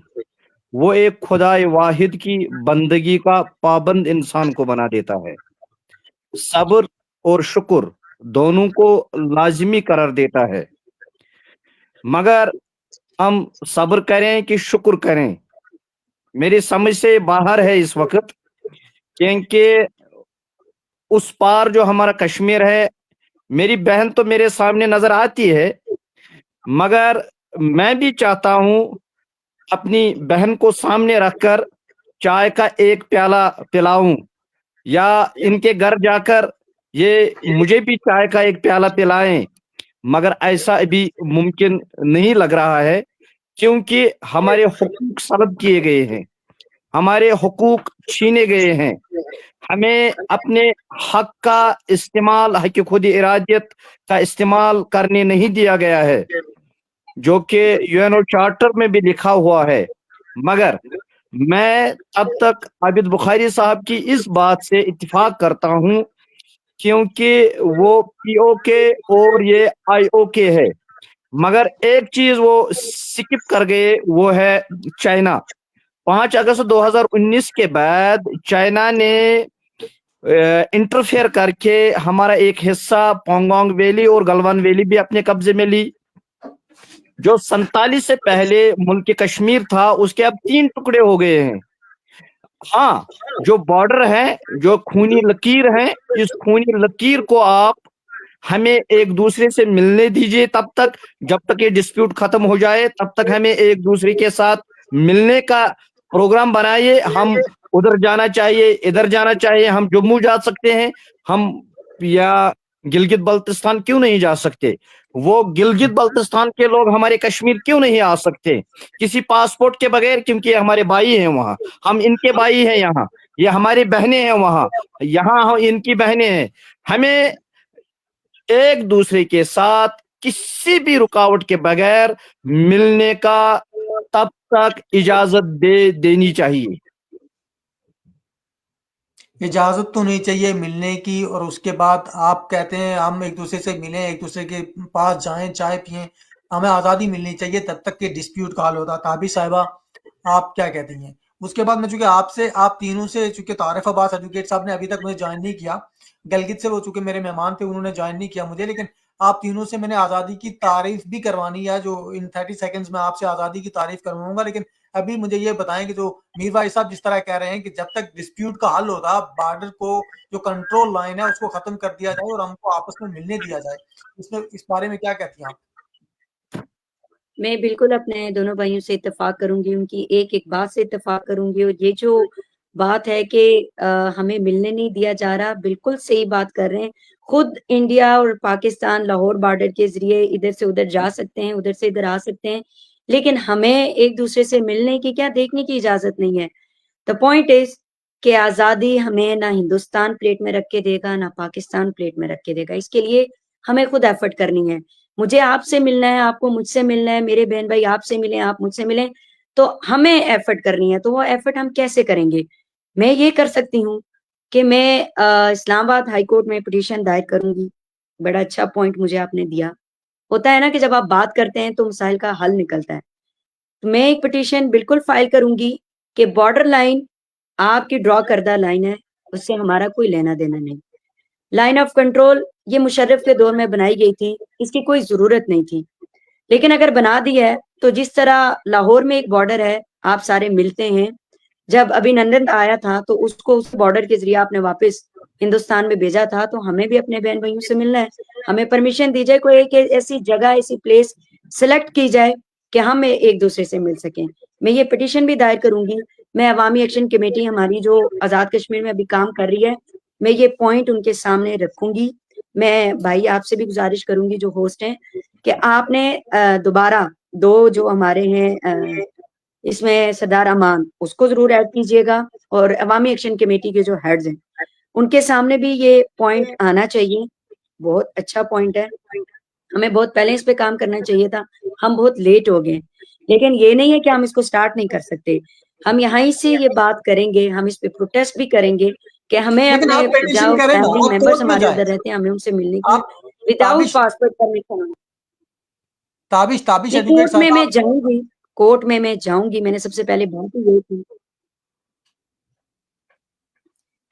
वो एक खुदाए वाहिद की बंदगी का पाबंद इंसान को बना देता है, सब्र और शुक्र दोनों को लाजिमी करार देता है। मगर हम सब्र करें कि शुक्र करें, मेरी समझ से बाहर है इस वक्त, क्योंकि उस पार जो हमारा कश्मीर है, मेरी बहन तो मेरे सामने नजर आती है, मगर मैं भी चाहता हूं अपनी बहन को सामने रखकर चाय का एक प्याला पिलाऊं, या इनके घर जाकर ये मुझे भी चाय का एक प्याला पिलाएं, मगर ऐसा अभी मुमकिन नहीं लग रहा है, क्योंकि हमारे हुकूक सल्ब किए गए हैं, हमारे हुकूक छीने गए हैं, हमें अपने हक का इस्तेमाल, हक खुद इरादियत का इस्तेमाल करने नहीं दिया गया है, जो कि यूएनओ चार्टर में भी लिखा हुआ है। मगर मैं अब तक आबिद बुखारी साहब की इस बात से इत्तेफाक करता हूं, क्योंकि वो पीओके और ये आईओके है, मगर एक चीज वो स्किप कर गए, वो है चाइना। 5 अगस्त 2019 के बाद चाइना ने इंटरफेयर करके हमारा एक हिस्सा पोंगोंग वैली और गलवान वैली भी अपने कब्जे में ली। जो 47 से पहले मुल्क कश्मीर था, उसके अब 3 टुकड़े हो गए हैं। हाँ, जो बॉर्डर है, जो खूनी लकीर है, इस खूनी लकीर को आप हमें एक दूसरे से मिलने दीजिए, तब तक, जब तक ये डिस्प्यूट खत्म हो जाए तब तक हमें एक दूसरे के साथ मिलने का प्रोग्राम बनाइए। हम उधर जाना चाहिए, इधर जाना चाहिए, हम जम्मू जा सकते हैं, हम या गिलगित बल्तिस्तान क्यों नहीं जा सकते? वो गिलगित बल्तिस्तान के लोग हमारे कश्मीर क्यों नहीं आ सकते किसी पासपोर्ट के बगैर? क्योंकि ये हमारे भाई हैं वहां, हम इनके भाई हैं यहाँ, ये हमारी बहनें हैं वहां, यहाँ हम इनकी बहनें हैं। हमें एक दूसरे के साथ किसी भी रुकावट के बगैर मिलने का तब तक इजाजत देनी चाहिए। इजाजत तो नहीं चाहिए मिलने की, और उसके बाद आप कहते हैं हम एक दूसरे से मिलें, एक दूसरे के पास जाएं, चाय पिएं, हमें आज़ादी मिलनी चाहिए तब तक के डिस्प्यूट का हल होता। काबी साहिबा, आप क्या कहती हैं? उसके बाद मैं चूंकि आपसे, आप तीनों से, चूंकि तारिफ अब्बास एडवोकेट साहब ने अभी तक मुझे ज्वाइन नहीं किया, गलगित से वो चूंकि मेरे मेहमान थे, उन्होंने ज्वाइन नहीं किया मुझे, लेकिन आप तीनों से मैंने आज़ादी की तारीफ भी करवानी है, जो इन 30 सेकंड्स में आपसे आज़ादी की तारीफ करवाऊंगा। लेकिन अभी मुझे ये बताएं कि जो मीर भाई साहब जिस तरह कह रहे हैं कि जब तक डिस्प्यूट का हल होता, बॉर्डर को जो कंट्रोल लाइन है उसको खत्म कर दिया जाए और हमको आपस में मिलने दिया जाए, इसमें इस बारे में क्या कहती हैं आप? मैं बिल्कुल अपने दोनों भाइयों से इत्तेफ़ाक करूँगी, उनकी एक-एक बात से इत्तेफ़ाक करूँगी, और ये जो बात है कि हमें मिलने नहीं दिया जा रहा, बिल्कुल सही बात कर रहे हैं। खुद इंडिया और पाकिस्तान लाहौर बॉर्डर के जरिए इधर से उधर जा सकते हैं, उधर से इधर आ सकते हैं, लेकिन हमें एक दूसरे से मिलने की क्या देखने की इजाजत नहीं है। द पॉइंट इज कि आजादी हमें ना हिंदुस्तान प्लेट में रख के देगा ना पाकिस्तान प्लेट में रख के देगा। इसके लिए हमें खुद एफर्ट करनी है। मुझे आपसे मिलना है, आपको मुझसे मिलना है, मेरे बहन भाई आपसे मिले, आप मुझसे मिलें, तो हमें एफर्ट करनी है। तो वो एफर्ट हम कैसे करेंगे? मैं ये कर सकती हूँ कि मैं इस्लामाबाद हाई कोर्ट में पिटीशन दायर करूंगी। बड़ा अच्छा पॉइंट मुझे आपने दिया। होता है ना कि जब आप बात करते हैं तो मसाइल का हल निकलता है। तो मैं एक पिटीशन बिल्कुल फाइल करूंगी कि बॉर्डर लाइन आपकी ड्रॉ करदा लाइन है, उससे हमारा कोई लेना देना नहीं। लाइन ऑफ कंट्रोल ये मुशर्रफ के दौर में बनाई गई थी, इसकी कोई जरूरत नहीं थी, लेकिन अगर बना दी है तो जिस तरह लाहौर में एक बॉर्डर है, आप सारे मिलते हैं। जब अभिनंदन आया था तो उसको उस बॉर्डर के जरिए आपने वापस हिंदुस्तान में भेजा था, तो हमें भी अपने बहन भाइयों से मिलना है। हमें परमिशन दी जाए, कोई एक ऐसी जगह, ऐसी प्लेस सिलेक्ट की जाए कि हम एक दूसरे से मिल सकें। मैं ये पिटीशन भी दायर करूंगी। मैं अवामी एक्शन कमेटी हमारी जो आजाद कश्मीर में अभी काम कर रही है, मैं ये पॉइंट उनके सामने रखूंगी। मैं भाई आपसे भी गुजारिश करूंगी जो होस्ट हैं कि आपने दोबारा दो जो हमारे हैं इसमें सरदार अमान, उसको जरूर ऐड कीजिएगा, और अवामी एक्शन कमेटी के जो हेड्स हैं उनके सामने भी ये पॉइंट आना चाहिए। बहुत अच्छा पॉइंट है, हमें बहुत पहले इस पे काम करना चाहिए था, हम बहुत लेट हो गए। लेकिन ये नहीं है कि हम इसको स्टार्ट नहीं कर सकते, हम यहाँ से ये बात करेंगे, हम इस पे प्रोटेस्ट भी करेंगे कि हमें लेकिन अपने आप पेटिशन जो करें ना, फैमिली आप मेंबर्स कोर्ट में हमारे जाए। उधर रहते हैं, हमें उनसे मिलने की आप without Tabish passport permission. Tabish Tabish ये एडवोकेट कोर्ट में साहब, मैं जाऊंगी, कोर्ट में मैं जाऊंगी। मैंने सबसे पहले बात ही यही की,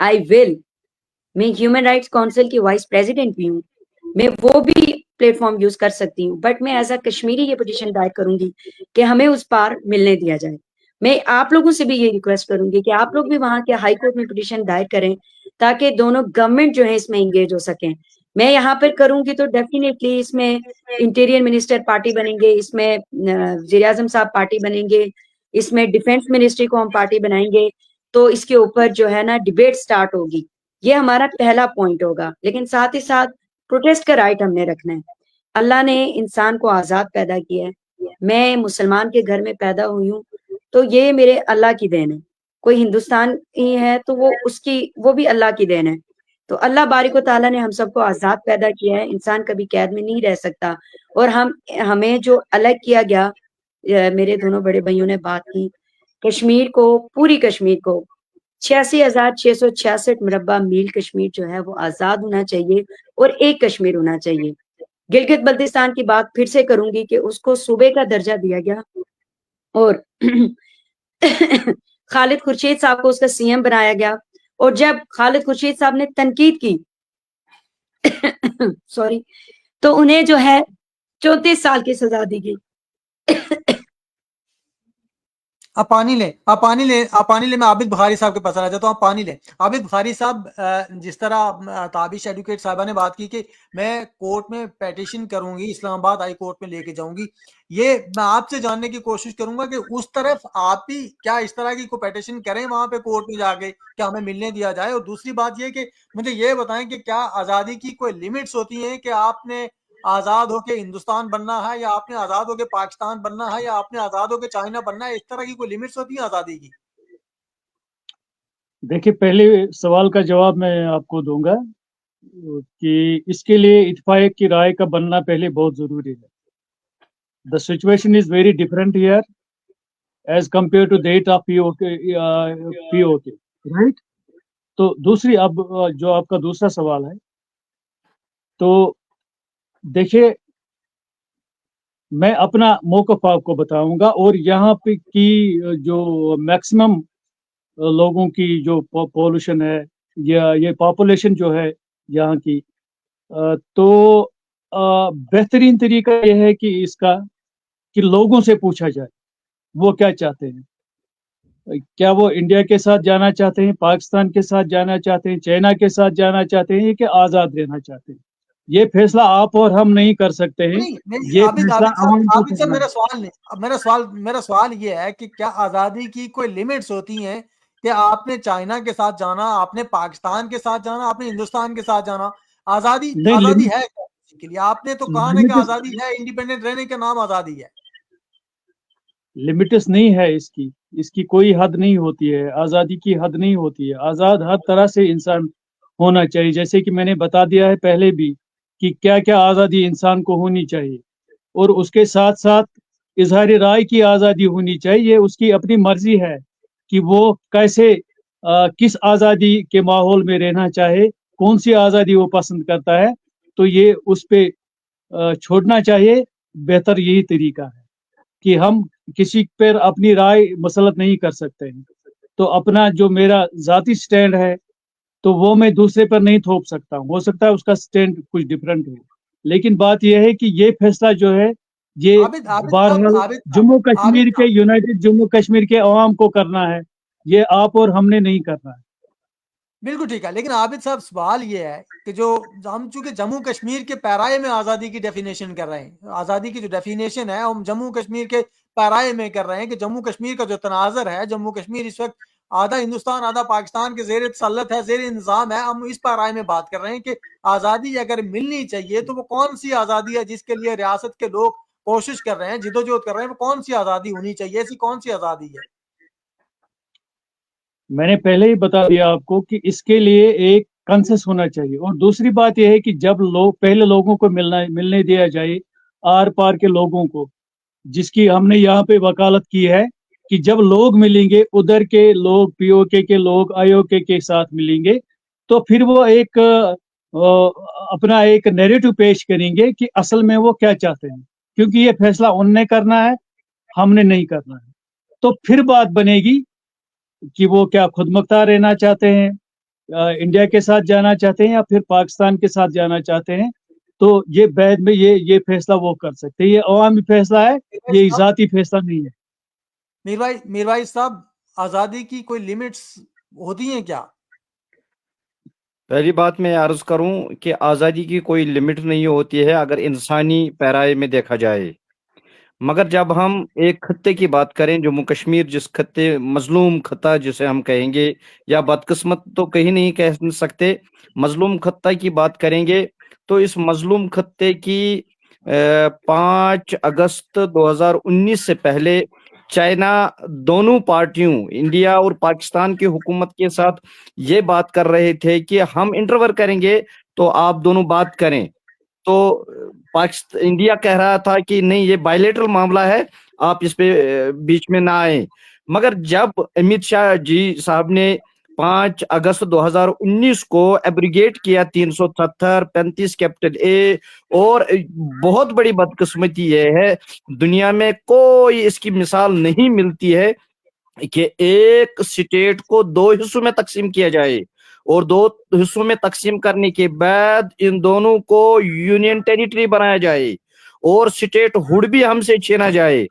आई विल। मैं ह्यूमन राइट्स काउंसिल की वाइस प्रेसिडेंट भी हूँ, मैं वो भी प्लेटफॉर्म यूज कर सकती हूँ, बट मैं एज अ कश्मीरी ये पिटीशन दायर करूंगी कि हमें उस पार मिलने दिया जाए। मैं आप लोगों से भी ये रिक्वेस्ट करूंगी कि आप लोग भी वहां के हाई कोर्ट में पिटीशन दायर करें, ताकि दोनों गवर्नमेंट जो है इसमें इंगेज हो सकें। मैं यहाँ पर करूंगी तो डेफिनेटली इसमें इंटीरियर मिनिस्टर पार्टी बनेंगे, इसमें वज़ीर आज़म साहब पार्टी बनेंगे, इसमें डिफेंस मिनिस्ट्री को हम पार्टी बनाएंगे। तो इसके ऊपर जो है ना डिबेट स्टार्ट होगी। ये हमारा पहला पॉइंट होगा, लेकिन साथ ही साथ प्रोटेस्ट का राइट हमने रखना है। अल्लाह ने इंसान को आजाद पैदा किया है, मैं मुसलमान के घर में पैदा हुई हूँ, तो ये मेरे अल्लाह की देन है। कोई हिंदुस्तान ही है तो वो भी अल्लाह की देन है। तो अल्लाह बारिक व ताला ने हम सबको आजाद पैदा किया है, इंसान कभी कैद में नहीं रह सकता। और हमें जो अलग किया गया, मेरे दोनों बड़े भाइयों ने बात की, कश्मीर को, पूरी कश्मीर को 86,666 मुरब्बा मील कश्मीर जो है वो आजाद होना चाहिए और एक कश्मीर होना चाहिए। गिलगित बल्तिस्तान की बात फिर से करूंगी कि उसको सूबे का दर्जा दिया गया, और खालिद खुर्शीद साहब को उसका सीएम बनाया गया, और जब खालिद खुर्शीद साहब ने तनकीद की सॉरी, तो उन्हें जो है 34 साल की सजा दी गई। आप पानी ले, आप पानी ले, आप पानी ले। मैं आबिद बुखारी साहब के पास आ जाता हूँ, आप पानी ले। आबिद बुखारी साहब, जिस तरह ताबिश एडवोकेट साहबा ने बात की कि मैं कोर्ट में पेटिशन करूंगी, इस्लामाबाद हाई कोर्ट में लेके जाऊंगी, ये मैं आपसे जानने की कोशिश करूंगा कि उस तरफ आप भी क्या इस तरह की कोई पेटिशन करें वहां पे कोर्ट में जाके, क्या हमें मिलने दिया जाए। और दूसरी बात ये कि मुझे ये बताएं कि क्या आजादी की कोई लिमिट्स होती हैं कि आपने आजाद होके हिंदुस्तान बनना है, या आपने आजाद होके पाकिस्तान बनना है, या आपने आजाद होके चाइना बनना है, इस तरह की कोई लिमिट्स होती है आजादी की? देखिए, पहले सवाल का जवाब मैं आपको दूंगा कि इसके लिए इत्तेफाक की राय का बनना पहले बहुत जरूरी है। The situation is very different here as compare to that of PoK, right. तो दूसरी, अब जो आपका दूसरा सवाल है, तो देखिए, मैं अपना मौक़िफ़ आपको बताऊंगा, और यहाँ पे की जो मैक्सिमम लोगों की जो पॉपुलेशन है, या ये पॉपुलेशन जो है यहाँ की, तो बेहतरीन तरीका यह है कि इसका कि लोगों से पूछा जाए वो क्या चाहते हैं। क्या वो इंडिया के साथ जाना चाहते हैं, पाकिस्तान के साथ जाना चाहते हैं, चाइना के साथ जाना चाहते हैं, कि आज़ाद रहना चाहते हैं। ये फैसला आप और हम नहीं कर सकते हैं, नहीं नहीं, ये आबिद फैसला आबिद साहब, अवाम को आबिद साहब, करना है। मेरा सवाल ये है कि क्या आजादी की कोई लिमिट्स होती हैं کہ آپ نے چائنا کے ساتھ جانا, آپ نے پاکستان کے ساتھ جانا, آپ نے ہندوستان کے ساتھ جانا. آزادی نہیں ہے کسی کے لیے؟ آپ نے تو کہا نا کہ آزادی ہے, انڈیپینڈنٹ رہنے کا نام آزادی ہے. لمٹس نہیں ہے اس کی کوئی حد نہیں ہوتی ہے, آزادی کی حد نہیں ہوتی ہے. آزاد ہر طرح سے انسان ہونا چاہیے, جیسے کہ میں نے بتا دیا ہے پہلے بھی کہ کیا کیا آزادی انسان کو ہونی چاہیے, اور اس کے ساتھ ساتھ اظہار رائے کی آزادی ہونی چاہیے. اس کی اپنی مرضی ہے کہ وہ کیسے کس آزادی کے ماحول میں رہنا چاہے, کون سی آزادی وہ پسند کرتا ہے, تو یہ اس پہ چھوڑنا چاہیے. بہتر یہی طریقہ ہے کہ ہم کسی پر اپنی رائے مسلط نہیں کر سکتے ہیں. تو اپنا جو میرا ذاتی سٹینڈ ہے تو وہ میں دوسرے پر نہیں تھوپ سکتا ہوں. ہو سکتا ہے اس کا سٹینڈ کچھ ڈفرینٹ ہو, لیکن بات یہ ہے کہ یہ فیصلہ جو ہے یہ بہرحال جموں کشمیر کے یونائٹڈ جموں کشمیر کے عوام کو کرنا ہے, یہ آپ اور ہم نے نہیں کرنا ہے. بالکل ٹھیک ہے, لیکن عابد صاحب سوال یہ ہے کہ جو ہم چونکہ جموں کشمیر کے پیرائے میں آزادی کی ڈیفینیشن کر رہے ہیں, آزادی کی جو ڈیفینیشن ہے ہم جموں کشمیر کے پیرائے میں کر رہے ہیں کہ جموں کشمیر کا جو تناظر ہے, جموں کشمیر اس وقت آدھا ہندوستان آدھا پاکستان کے زیر تسلط ہے, زیر انتظام ہے. ہم اس پیرائے میں بات کر رہے ہیں کہ آزادی اگر ملنی چاہیے تو وہ کون سی آزادی ہے جس کے لیے ریاست کے لوگ کوشش کر رہے ہیں, جدوجہد کر رہے ہیں, وہ کون سی آزادی ہونی چاہیے, ایسی کون سی آزادی ہے؟ میں نے پہلے ہی بتا دیا آپ کو کہ اس کے لیے ایک کنسنس ہونا چاہیے. اور دوسری بات یہ ہے کہ جب پہلے لوگوں کو ملنے دیا جائے, آر پار کے لوگوں کو, جس کی ہم نے یہاں پہ وکالت کی ہے کہ جب لوگ ملیں گے, ادھر کے لوگ پی او کے لوگ آئی او کے ساتھ ملیں گے, تو پھر وہ ایک اپنا ایک نیریٹو پیش کریں گے کہ اصل میں وہ کیا چاہتے ہیں, کیونکہ یہ فیصلہ ان نے کرنا ہے, ہم نے نہیں کرنا ہے. تو پھر بات بنے گی کہ وہ کیا خود مختار رہنا چاہتے ہیں, انڈیا کے ساتھ جانا چاہتے ہیں, یا پھر پاکستان کے ساتھ جانا چاہتے ہیں. تو یہ بعد میں یہ فیصلہ وہ کر سکتے ہیں. یہ عوامی فیصلہ ہے, یہ ذاتی فیصلہ نہیں ہے. میر بھائی صاحب, آزادی کی کوئی لیمٹس ہوتی ہیں کیا؟ پہلی بات میں عرض کروں کہ آزادی کی کوئی لمٹ نہیں ہوتی ہے اگر انسانی پیرائے میں دیکھا جائے. مگر جب ہم ایک خطے کی بات کریں, جموں کشمیر جس خطے, مظلوم خطہ جسے ہم کہیں گے, یا بدقسمت تو کہیں نہیں کہہ سکتے, مظلوم خطہ کی بات کریں گے, تو اس مظلوم خطے کی 5 اگست 2019 سے پہلے چائنا دونوں پارٹیوں, انڈیا اور پاکستان کی حکومت کے ساتھ یہ بات کر رہے تھے کہ ہم انٹرور کریں گے تو آپ دونوں بات کریں. تو انڈیا کہہ رہا تھا کہ نہیں, یہ بائیلیٹرل معاملہ ہے, آپ اس پہ بیچ میں نہ آئیں. مگر جب امت شاہ جی صاحب نے 5 اگست 2019 کو ایبریگیٹ کیا 370 35 کیپٹل اے, اور بہت بڑی بدقسمتی یہ ہے, دنیا میں کوئی اس کی مثال نہیں ملتی ہے کہ ایک سٹیٹ کو 2 حصوں میں تقسیم کیا جائے, اور 2 حصوں میں تقسیم کرنے کے بعد ان دونوں کو یونین ٹیریٹری بنایا جائے, اور سٹیٹ ہوڈ بھی ہم سے چھینا جائے.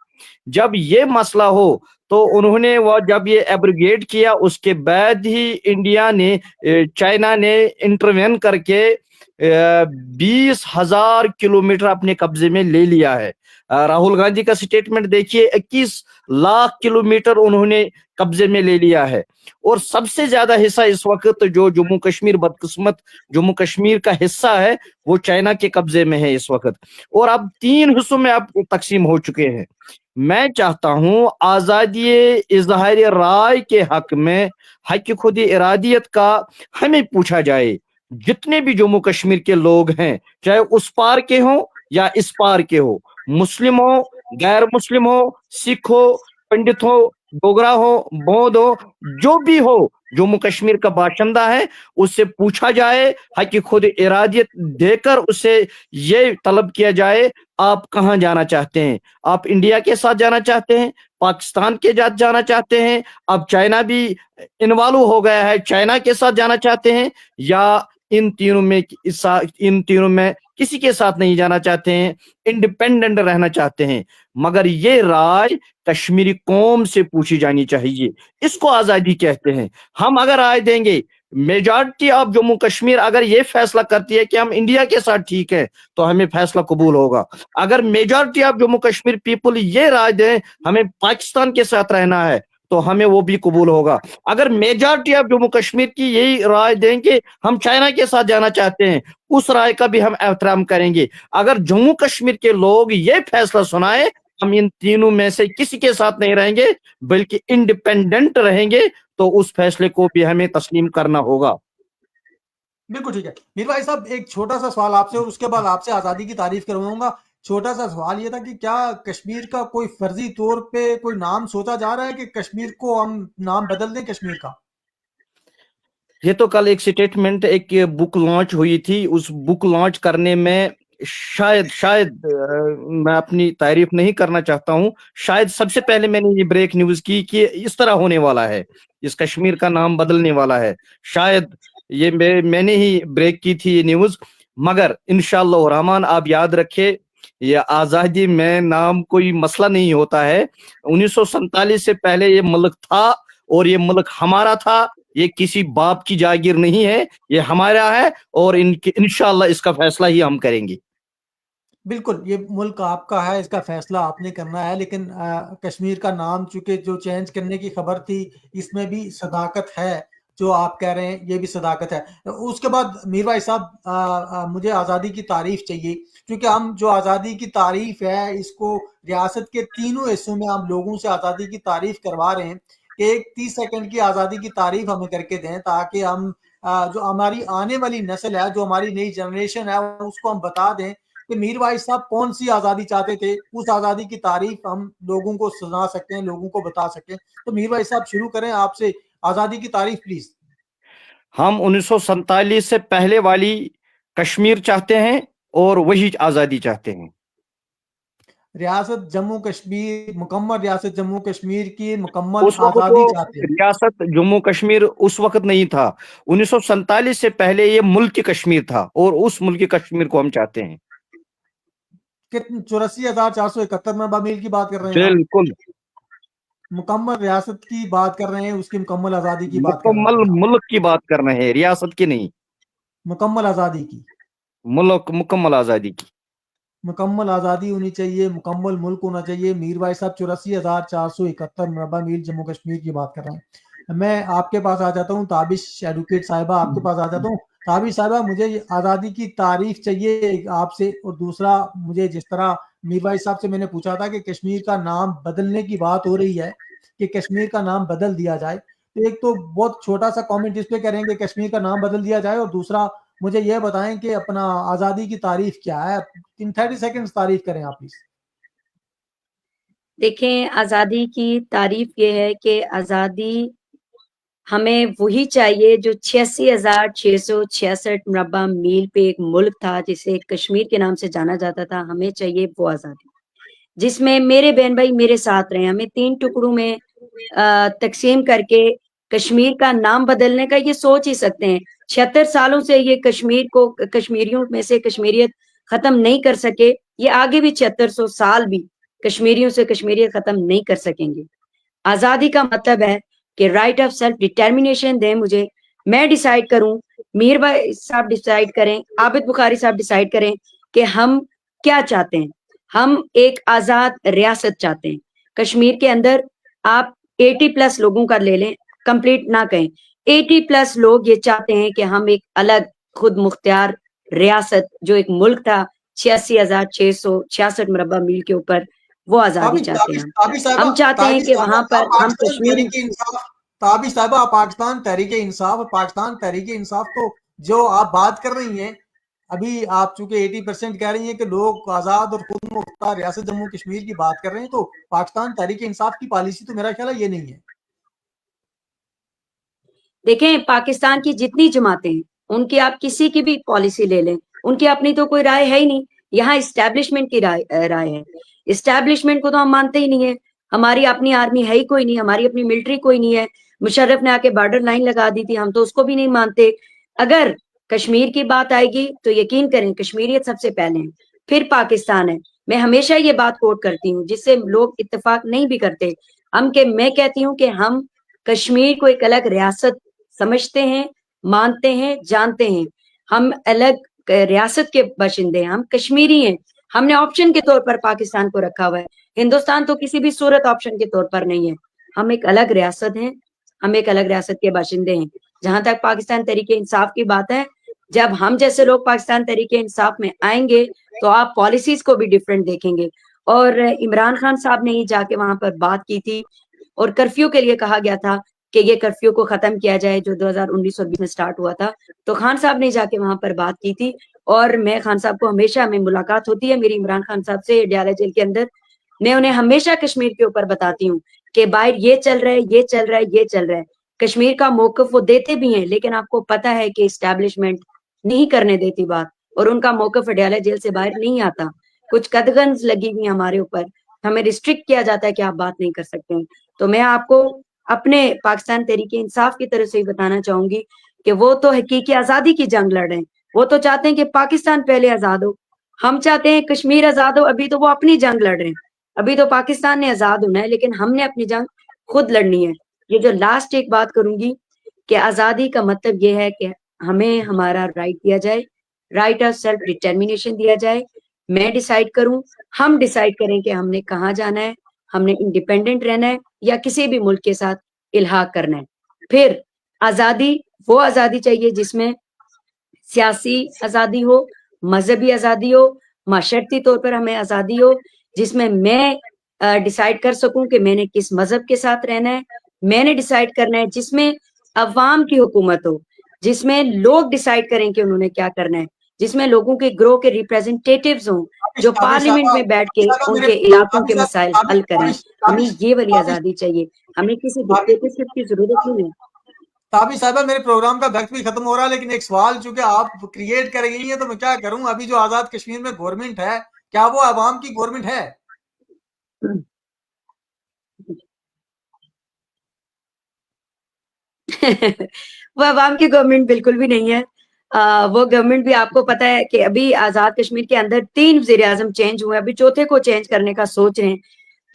جب یہ مسئلہ ہو تو انہوں نے وہ جب یہ ایبریگیٹ کیا, اس کے بعد ہی انڈیا نے, چائنا نے انٹروین کر کے 20,000 کلومیٹر اپنے قبضے میں لے لیا ہے. راہل گاندھی کا سٹیٹمنٹ دیکھیے, 21 لاکھ کلومیٹر انہوں نے قبضے میں لے لیا ہے. اور سب سے زیادہ حصہ اس وقت جو جموں کشمیر, بدقسمت جموں کشمیر کا حصہ ہے, وہ چائنا کے قبضے میں ہے اس وقت, اور اب 3 حصوں میں اب تقسیم ہو چکے ہیں. میں چاہتا ہوں آزادی اظہار رائے کے حق میں, حق خود ارادیت کا ہمیں پوچھا جائے. جتنے بھی جموں کشمیر کے لوگ ہیں, چاہے اس پار کے ہوں یا اس پار کے ہو, مسلم ہو, غیر مسلم ہو, سکھ ہو, پنڈت ہو, ڈوگرا ہو, بودھ ہو, جو بھی ہو, جموں کشمیر کا باشندہ ہے, اس سے پوچھا جائے, حق خود ارادیت دے کر اسے یہ طلب کیا جائے, آپ کہاں جانا چاہتے ہیں؟ آپ انڈیا کے ساتھ جانا چاہتے ہیں, پاکستان کے ساتھ جانا چاہتے ہیں, اب چائنا بھی انوالو ہو گیا ہے, چائنا کے ساتھ جانا چاہتے ہیں, یا ان تینوں میں کسی کے ساتھ نہیں جانا چاہتے ہیں, انڈیپینڈنٹ رہنا چاہتے ہیں. مگر یہ رائے کشمیری قوم سے پوچھی جانی چاہیے, اس کو آزادی کہتے ہیں. ہم اگر رائے دیں گے, میجارٹی آف جموں کشمیر اگر یہ فیصلہ کرتی ہے کہ ہم انڈیا کے ساتھ ٹھیک ہے, تو ہمیں فیصلہ قبول ہوگا. اگر majority of Jammu Kashmir people یہ رائے دیں ہمیں پاکستان کے ساتھ رہنا ہے, तो हमें वो भी कबूल होगा। अगर मेजॉरिटी ऑफ जम्मू कश्मीर की यही राय दें कि हम चाइना के साथ जाना चाहते हैं, उस राय का भी हम एहतराम करेंगे। अगर जम्मू कश्मीर के लोग ये फैसला सुनाए हम इन तीनों में से किसी के साथ नहीं रहेंगे बल्कि इंडिपेंडेंट रहेंगे, तो उस फैसले को भी हमें तस्लीम करना होगा। बिल्कुल ठीक है। मीर भाई साहब, एक छोटा सा सवाल आपसे और उसके बाद आपसे आज़ादी की तारीफ करवाऊंगा। छोटा सा सवाल ये था कि क्या कश्मीर का कोई फर्जी तौर पे कोई नाम सोचा जा रहा है कि कश्मीर को हम नाम बदल दें कश्मीर का? ये तो कल एक स्टेटमेंट, एक बुक लॉन्च हुई थी, उस बुक लॉन्च करने में शायद मैं अपनी तारीफ नहीं करना चाहता हूं, शायद सबसे पहले मैंने ये ब्रेक न्यूज की कि इस तरह होने वाला है, इस कश्मीर का नाम बदलने वाला है। शायद ये मैंने ही ब्रेक की थी ये न्यूज। मगर इंशाअल्लाह रहमान आप याद रखे, ये आजादी में नाम कोई मसला नहीं होता है। 1947 से पहले ये मुल्क था और ये मुल्क हमारा था, ये किसी बाप की जागीर नहीं है, ये हमारा है और इंशाअल्लाह इसका फैसला ही हम करेंगे। बिल्कुल, ये मुल्क आपका है, इसका फैसला आपने करना है, लेकिन कश्मीर का नाम चूंकि जो चेंज करने की खबर थी, इसमें भी सदाकत है। जो आप कह रहे हैं ये भी सदाकत है। उसके बाद मीर भाई साहब, मुझे आज़ादी की तारीफ चाहिए, क्योंकि हम जो आज़ादी की तारीफ है इसको रियासत के तीनों हिस्सों में हम लोगों से आज़ादी की तारीफ करवा रहे हैं कि एक 30 सेकंड की आज़ादी की तारीफ हमें करके दें, ताकि हम जो हमारी आने वाली नस्ल है, जो हमारी नई जनरेशन है, उसको हम बता दें कि मीर भाई साहब कौन सी आज़ादी चाहते थे, उस आज़ादी की तारीफ हम लोगों को सुना सकते हैं, लोगों को बता सकते हैं। तो मीर भाई साहब शुरू करें आपसे आज़ादी की तारीफ प्लीज। हम 1947 से पहले वाली कश्मीर चाहते हैं और वही आजादी चाहते हैं। रियासत जम्मू कश्मीर, मुकम्मल रियासत जम्मू कश्मीर की मुकम्मल उस वक्त आज़ादी तो चाहते हैं। रियासत जम्मू कश्मीर उस वक्त नहीं था, 1947 से पहले ये मुल्क कश्मीर था और उस मुल्क कश्मीर को हम चाहते हैं। कितने 84,471 मरबा मील की बात कर रहे हैं आप? बिल्कुल, मुकम्मल रियासत की बात कर रहे हैं, उसकी मुकम्मल आज़ादी की बात कर रहे मुकम्मल हैं आप? मुल्क की बात कर रहे हैं, रियासत की नहीं, मुकम्मल आज़ादी की। मुल्क मुकम्मल आजादी की। मुकम्मल आज़ादी होनी चाहिए, मुकम्मल मुल्क होना चाहिए। मीर भाई साहब 84,471 मरबा मील जम्मू कश्मीर की बात कर रहे हैं। मैं आपके पास आ जाता हूँ, ताबिश एडवोकेट साहिबा आपके पास आ जाता हूँ। ताबिश साहिबा, मुझे आज़ादी की तारीफ चाहिए आपसे, और दूसरा मुझे जिस तरह मीर भाई साहब से मैंने पूछा था कि कश्मीर का नाम बदलने की बात हो रही है कि कश्मीर का नाम बदल दिया जाए, तो एक तो बहुत छोटा सा कमेंट इस पे करेंगे कश्मीर का नाम बदल दिया जाए, और दूसरा मुझे यह बताएं कि अपना आज़ादी की तारीफ क्या है। इन 30 सेकंड्स तारीफ करें आप प्लीज। देखें, आज़ादी की तारीफ ये है कि आज़ादी हमें वही चाहिए जो 86,666 मुरब्बा मील पे एक मुल्क था जिसे कश्मीर के नाम से जाना जाता था। हमें चाहिए वो आज़ादी जिसमें मेरे बहन भाई मेरे साथ रहे। हमें 3 टुकड़ों में तकसीम करके कश्मीर का नाम बदलने का ये सोच ही सकते हैं। 76 सालों से ये कश्मीर को, कश्मीरियों में से कश्मीरियत खत्म नहीं कर सके, ये आगे भी 7600 साल भी कश्मीरियों से कश्मीरियत खत्म नहीं कर सकेंगे। आजादी का मतलब है कि राइट ऑफ सेल्फ डिटर्मिनेशन दें मुझे, मैं डिसाइड करूं, मीर भाई साहब डिसाइड करें, आबिद बुखारी साहब डिसाइड करें कि हम क्या चाहते हैं। हम एक आजाद रियासत चाहते हैं। कश्मीर के अंदर आप 80+ लोगों का ले लें, कंप्लीट ना कहें, 80+ लोग ये चाहते हैं कि हम एक अलग खुद मुख्तियार रियासत, जो एक मुल्क था 86,666 मुरब्बा मील के ऊपर, वो आजादी चाहते हैं। हम चाहते हैं कि वहां पर हम कश्मीरी ताबिश साहिबा, आप पाकिस्तान तहरीक इंसाफ, पाकिस्तान तहरीक इंसाफ तो जो आप बात कर रही हैं अभी, आप चूंकि 80% कह रही हैं कि लोग आजाद और खुद मुख्तार रियासत जम्मू कश्मीर की बात कर रहे हैं, तो पाकिस्तान तहरीक इंसाफ की पॉलिसी तो मेरा ख्याल है ये नहीं है। देखें, पाकिस्तान की जितनी जमातें हैं उनकी आप किसी की भी पॉलिसी ले लें, उनकी अपनी तो कोई राय है ही नहीं। यहाँ इस्टेब्लिशमेंट की राय है। इस्टेब्लिशमेंट को तो हम मानते ही नहीं है। हमारी अपनी आर्मी है ही कोई नहीं, हमारी अपनी मिलिट्री कोई नहीं है। मुशर्रफ ने आके बॉर्डर लाइन लगा दी थी, हम तो उसको भी नहीं मानते। अगर कश्मीर की बात आएगी तो यकीन करें कश्मीरियत सबसे पहले है, फिर पाकिस्तान है। मैं हमेशा ये बात कोट करती हूँ जिससे लोग इत्तेफाक नहीं भी करते। मैं कहती हूँ कि हम कश्मीर को एक अलग रियासत समझते हैं, मानते हैं, जानते हैं। हम अलग रियासत के बाशिंदे हैं, हम कश्मीरी हैं। हमने ऑप्शन के तौर पर पाकिस्तान को रखा हुआ है। हिंदुस्तान तो किसी भी सूरत ऑप्शन के तौर पर नहीं है। ہم ایک الگ ریاست ہیں, ہم ایک الگ ریاست کے باشندے ہیں. جہاں تک پاکستان تحریک انصاف کی بات ہے, جب ہم جیسے لوگ پاکستان تحریک انصاف میں آئیں گے تو آپ پالیسیز کو بھی ڈفرینٹ دیکھیں گے. اور عمران خان صاحب نے ہی جا کے وہاں پر بات کی تھی, اور کرفیو کے لیے کہا گیا تھا کہ یہ کرفیو کو ختم کیا جائے جو 2019 اور 20 میں سٹارٹ ہوا تھا. تو خان صاحب نے جا کے وہاں پر بات کی تھی, اور میں خان صاحب کو ہمیشہ, ہمیں ملاقات ہوتی ہے میری عمران خان صاحب سے ڈیالہ جیل کے اندر, میں انہیں ہمیشہ کشمیر کے اوپر بتاتی ہوں کہ باہر یہ چل رہا ہے, یہ چل رہا ہے, یہ چل رہا ہے. کشمیر کا موقف وہ دیتے بھی ہیں, لیکن آپ کو پتا ہے کہ اسٹیبلشمنٹ نہیں کرنے دیتی بات, اور ان کا موقف ڈیالہ جیل سے باہر نہیں آتا. کچھ قدغنز لگی ہوئی ہمارے اوپر, ہمیں ریسٹرکٹ کیا جاتا ہے کہ آپ بات نہیں کر سکتے ہیں. تو میں آپ کو اپنے پاکستان تحریک انصاف کی طرف سے ہی بتانا چاہوں گی کہ وہ تو حقیقی آزادی کی جنگ لڑ رہے ہیں, وہ تو چاہتے ہیں کہ پاکستان پہلے آزاد ہو. ہم چاہتے ہیں کشمیر آزاد ہو, ابھی تو وہ اپنی جنگ لڑ رہے ہیں. ابھی تو پاکستان نے آزاد ہونا ہے, لیکن ہم نے اپنی جنگ خود لڑنی ہے. یہ جو لاسٹ ایک بات کروں گی کہ آزادی کا مطلب یہ ہے کہ ہمیں ہمارا رائٹ دیا جائے, رائٹ آف سیلف ڈٹرمینیشن دیا جائے. میں ڈیسائیڈ کروں, ہم ڈیسائیڈ کریں کہ ہم نے کہاں جانا ہے, ہم نے انڈیپینڈنٹ رہنا ہے یا کسی بھی ملک کے ساتھ الحاق کرنا ہے. پھر آزادی, وہ آزادی چاہیے جس میں سیاسی آزادی ہو, مذہبی آزادی ہو, معاشرتی طور پر ہمیں آزادی ہو, جس میں ڈیسائیڈ کر سکوں کہ میں نے کس مذہب کے ساتھ رہنا ہے. میں نے ڈیسائیڈ کرنا ہے جس میں عوام کی حکومت ہو, جس میں لوگ ڈیسائیڈ کریں کہ انہوں نے کیا کرنا ہے, جس میں لوگوں کے گروہ کے ریپریزنٹیٹیوز ہوں جو پارلیمنٹ میں بیٹھ کے ان کے علاقوں کے مسائل حل کریں. ہمیں یہ والی آزادی چاہیے, ہمیں کسی ڈکٹیٹرشپ کی ضرورت نہیں ہے. تابی صاحبہ, میرے پروگرام کا وقت بھی ختم ہو رہا ہے, لیکن ایک سوال چونکہ آپ کریٹ کر گئی ہیں تو میں کیا کروں. ابھی جو آزاد کشمیر میں گورنمنٹ ہے, کیا وہ عوام کی گورنمنٹ ہے؟ وہ عوام کی گورنمنٹ بالکل بھی نہیں ہے. وہ گورنمنٹ بھی آپ کو پتا ہے کہ ابھی آزاد کشمیر کے اندر 3 وزیر اعظم چینج ہوئے, ابھی چوتھے کو چینج کرنے کا سوچ رہے ہیں.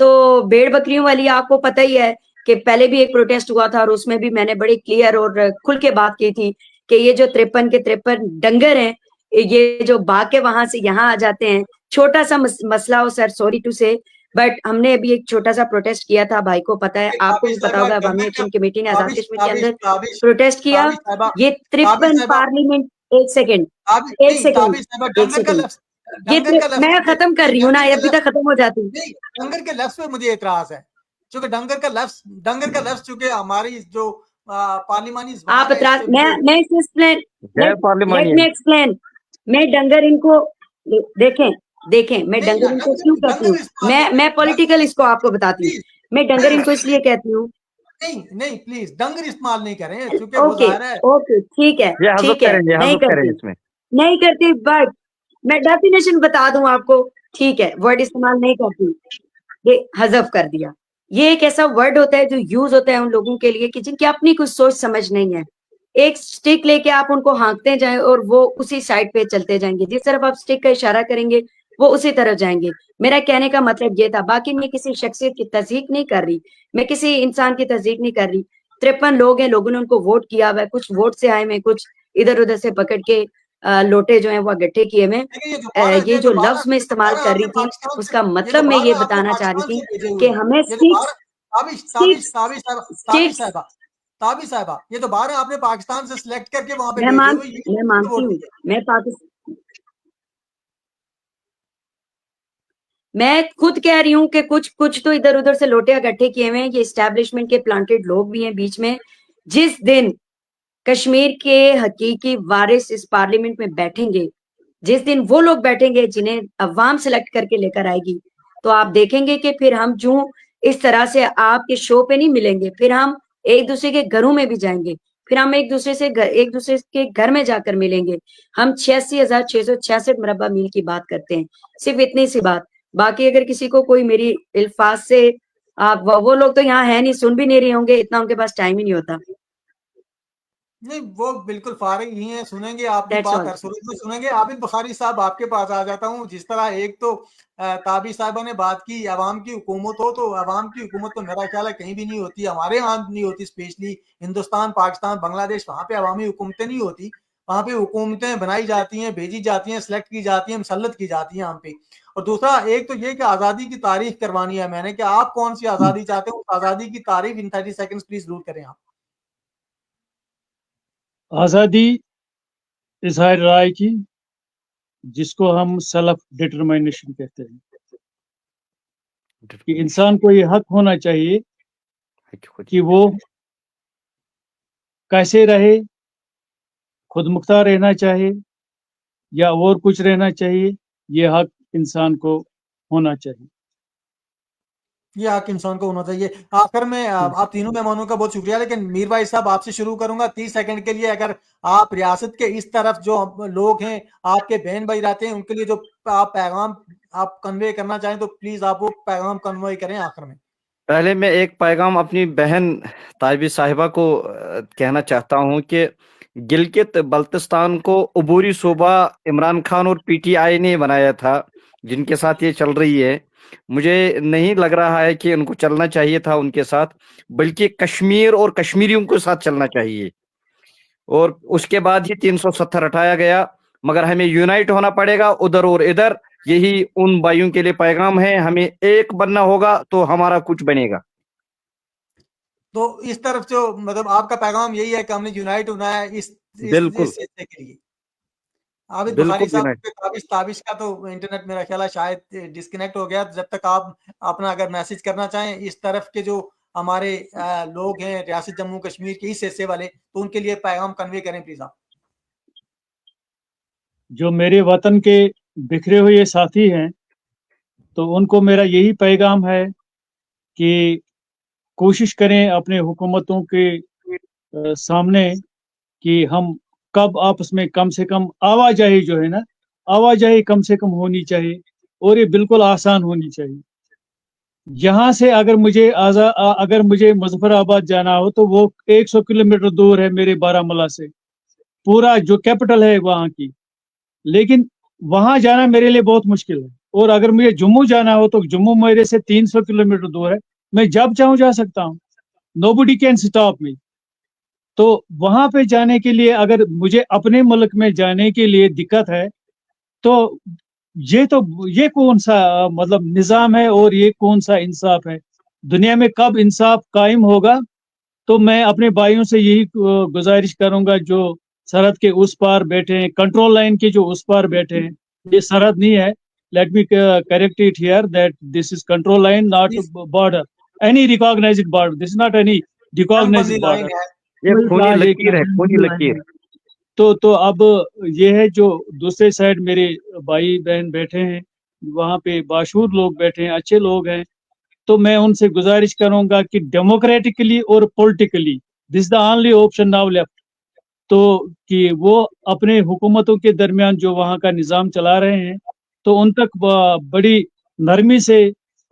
تو بھیڑ بکریوں والی آپ کو پتہ ہی ہے کہ پہلے بھی ایک پروٹیسٹ ہوا تھا, اور اس میں بھی میں نے بڑی کلیئر اور کھل کے بات کی تھی کہ یہ جو 53 کے 53 ڈنگر ہیں, یہ جو بھاگ کے وہاں سے یہاں آ جاتے ہیں, چھوٹا سا مسئلہ ہو سر, سوری ٹو سے, بٹ ہم نے ابھی ایک چھوٹا سا پروٹیسٹ کیا تھا, بھائی کو پتا ہے, آپ کو بھی پتا ہوگا, عوامی ایکشن کمیٹی نے آزاد کشمیر کے اندر پروٹیسٹ کیا. یہ 53 پارلیمنٹ, ایک سیکنڈ, میں ختم کر رہی ہوں نا, ابھی تک ختم ہو جاتی. ڈنگر کے لفظ پہ مجھے اعتراض ہے, چونکہ ڈنگر کا لفظ چونکہ ہماری جو پارلیمانی آپ اعتراض, میں ایکسپلین, میں ڈنگر ان کو دیکھیں میں ڈنگر ان کو کیوں کہتی ہوں, میں پولیٹیکل اس کو آپ کو بتاتی ہوں. میں ڈنگر ان کو اس لیے کہتی ہوں, نہیں پلیز ڈنگر استعمال نہیں کریں, چونکہ اوکے ٹھیک ہے, نہیں کرتی, بٹ میں ڈیفینیشن بتا دوں آپ کو, ٹھیک ہے, ورڈ استعمال نہیں کرتی, یہ حذف کر دیا. یہ ایک ایسا ورڈ ہوتا ہے جو یوز ہوتا ہے ان لوگوں کے لیے کہ جن کی اپنی کچھ سوچ سمجھ نہیں ہے. ایک سٹک لے کے آپ ان کو ہانکتے جائیں اور وہ اسی سائڈ پہ چلتے جائیں گے, جس طرف آپ سٹک کا اشارہ کریں گے وہ اسی طرف جائیں گے. میرا کہنے کا مطلب یہ تھا, باقی میں کسی شخصیت کی تصدیق نہیں کر رہی, میں کسی انسان کی تصدیق نہیں کر رہی. 53 لوگ ہیں, لوگوں نے ان کو ووٹ کیا ہوا ہے, کچھ ووٹ سے آئے ہوئے, کچھ ادھر ادھر سے پکڑ کے لوٹے جو ہیں وہ گٹھے کیے ہوئے. یہ جو لفظ میں استعمال کر رہی تھی اس کا مطلب میں یہ بتانا چاہ رہی تھی کہ ہمیں تابی صاحبہ, یہ تو 12 آپ نے پاکستان سے سلیکٹ کر کے وہاں پہ میں مانتی ہوں, میں خود کہہ رہی ہوں کہ کچھ تو ادھر ادھر سے لوٹے اکٹھے کیے ہوئے ہیں, یہ اسٹیبلشمنٹ کے پلانٹڈ لوگ بھی ہیں بیچ میں. جس دن کشمیر کے حقیقی وارث اس پارلیمنٹ میں بیٹھیں گے, جس دن وہ لوگ بیٹھیں گے جنہیں عوام سلیکٹ کر کے لے کر آئے گی, تو آپ دیکھیں گے کہ پھر ہم جو اس طرح سے آپ کے شو پہ نہیں ملیں گے, پھر ہم ایک دوسرے کے گھروں میں بھی جائیں گے, پھر ہم ایک دوسرے کے گھر میں جا کر ملیں گے. ہم 86,666 مربع میل کی بات کرتے ہیں, صرف اتنی سی بات. باقی اگر کسی کو کوئی میری الفاظ سے وہ لوگ تو یہاں ہے نہیں, سن بھی نہیں رہے ہوں گے, اتنا ان کے پاس ٹائم ہی نہیں ہوتا. نہیں, وہ بالکل فارغ ہی ہیں, سنیں گے آپ کی بات, ہر صورت میں سنیں گے. عابد بخاری صاحب, آپ کے پاس آ جاتا ہوں. جس طرح ایک تو تابی صاحبہ نے بات کی عوام کی حکومت ہو, تو عوام کی حکومت تو میرا خیال ہے کہیں بھی نہیں ہوتی, ہمارے ہاں نہیں ہوتی, اسپیشلی ہندوستان, پاکستان, بنگلہ دیش, وہاں پہ عوامی حکومتیں نہیں ہوتی. وہاں پہ حکومتیں بنائی جاتی ہیں, بھیجی جاتی ہیں, سلیکٹ کی جاتی ہیں, مسلط کی جاتی ہیں ہم پہ. اور دوسرا ایک تو یہ کہ آزادی کی تعریف کروانی ہے میں نے, کہ آپ کون سی آزادی چاہتے ہیں, اس آزادی کی تعریف ان 30 سیکنڈز پلیز ضرور کریں آپ. آزادی اظہار رائے کی, جس کو ہم سیلف ڈٹرمنیشن کہتے ہیں, کہ انسان کو یہ حق ہونا چاہیے کہ وہ کیسے رہے, خود مختار رہنا چاہے یا اور کچھ رہنا چاہیے, یہ حق انسان کو ہونا چاہیے. یہ حق انسان کو ہونا چاہیے. آخر میں آپ تینوں مہمانوں کا بہت شکریہ, لیکن میر بھائی صاحب آپ سے شروع کروں گا 30 سیکنڈ کے لیے. اگر آپ ریاست کے اس طرف جو لوگ ہیں, آپ کے بہن بھائی رہتے ہیں, ان کے لیے جو آپ پیغام آپ کنوے کرنا چاہیں تو پلیز آپ وہ پیغام کنوے کریں آخر میں. پہلے میں ایک پیغام اپنی بہن طالبی صاحبہ کو کہنا چاہتا ہوں کہ گلگت بلتستان کو عبوری صوبہ عمران خان اور پی ٹی آئی نے بنایا تھا, جن کے ساتھ یہ چل رہی ہے. مجھے نہیں لگ رہا ہے کہ ان کو چلنا چاہیے تھا ان کے ساتھ, بلکہ کشمیر اور کشمیریوں کے ساتھ چلنا چاہیے. اور اس کے بعد یہ 370 ہٹایا گیا, مگر ہمیں یونائٹ ہونا پڑے گا ادھر اور ادھر. یہی ان بھائیوں کے لیے پیغام ہے, ہمیں ایک بننا ہوگا تو ہمارا کچھ بنے گا. تو اس طرف جو مطلب آپ کا پیغام یہی ہے کہ ہم نے یونائٹ ہونا ہے اس بالکل حصے کے لیے. عابد بالکل بخاری صاحب یونائٹ. تابش کا تو انٹرنیٹ میرا خیال ہے شاید ڈسکنیکٹ ہو گیا. جب تک آپ اپنا اگر میسج کرنا چاہیں اس طرف کے جو ہمارے لوگ ہیں ریاست جموں کشمیر کے اس حصے والے, تو ان کے لیے پیغام کنوے کریں پلیز آپ. جو میرے وطن کے بکھرے ہوئے ساتھی ہیں, تو ان کو میرا یہی پیغام ہے کہ کوشش کریں اپنے حکومتوں کے سامنے کہ ہم کب آپس میں کم سے کم آواجاہی جو ہے نا, آواجاہی کم سے کم ہونی چاہیے, اور یہ بالکل آسان ہونی چاہیے. یہاں سے اگر مجھے مظفر آباد جانا ہو تو وہ 100 کلومیٹر دور ہے میرے بارہمولہ سے, پورا جو کیپٹل ہے وہاں کی. لیکن وہاں جانا میرے لیے بہت مشکل ہے. اور اگر مجھے جموں جانا ہو تو جموں میرے سے 300 کلومیٹر دور ہے, میں جب چاہوں جا سکتا ہوں, nobody can stop me. تو وہاں پہ جانے کے لیے اگر مجھے اپنے ملک میں جانے کے لیے دقت ہے تو یہ کون سا مطلب نظام ہے, اور یہ کون سا انصاف ہے؟ دنیا میں کب انصاف قائم ہوگا؟ تو میں اپنے بھائیوں سے یہی گزارش کروں گا جو سرحد کے اس پار بیٹھے ہیں, کنٹرول لائن کے جو اس پار بیٹھے ہیں, یہ سرحد نہیں ہے. Let me correct it here that this is control line, not border, any recognised border, this is not any جنگ بندی ریکاگنائزڈ لائن بارڈر. ہے. یہ خونی ہاں, لکیر ہے, خونی لکیر. تو اب یہ ہے جو دوسرے سائڈ میرے بھائی بہن بیٹھے ہیں, وہاں پہ باشعور لوگ بیٹھے ہیں, اچھے لوگ ہیں. تو میں ان سے گزارش کروں گا کہ ڈیموکریٹکلی اور politically this the only option now left. تو کہ وہ اپنے حکومتوں کے درمیان جو وہاں کا نظام چلا رہے ہیں تو ان تک بڑی نرمی سے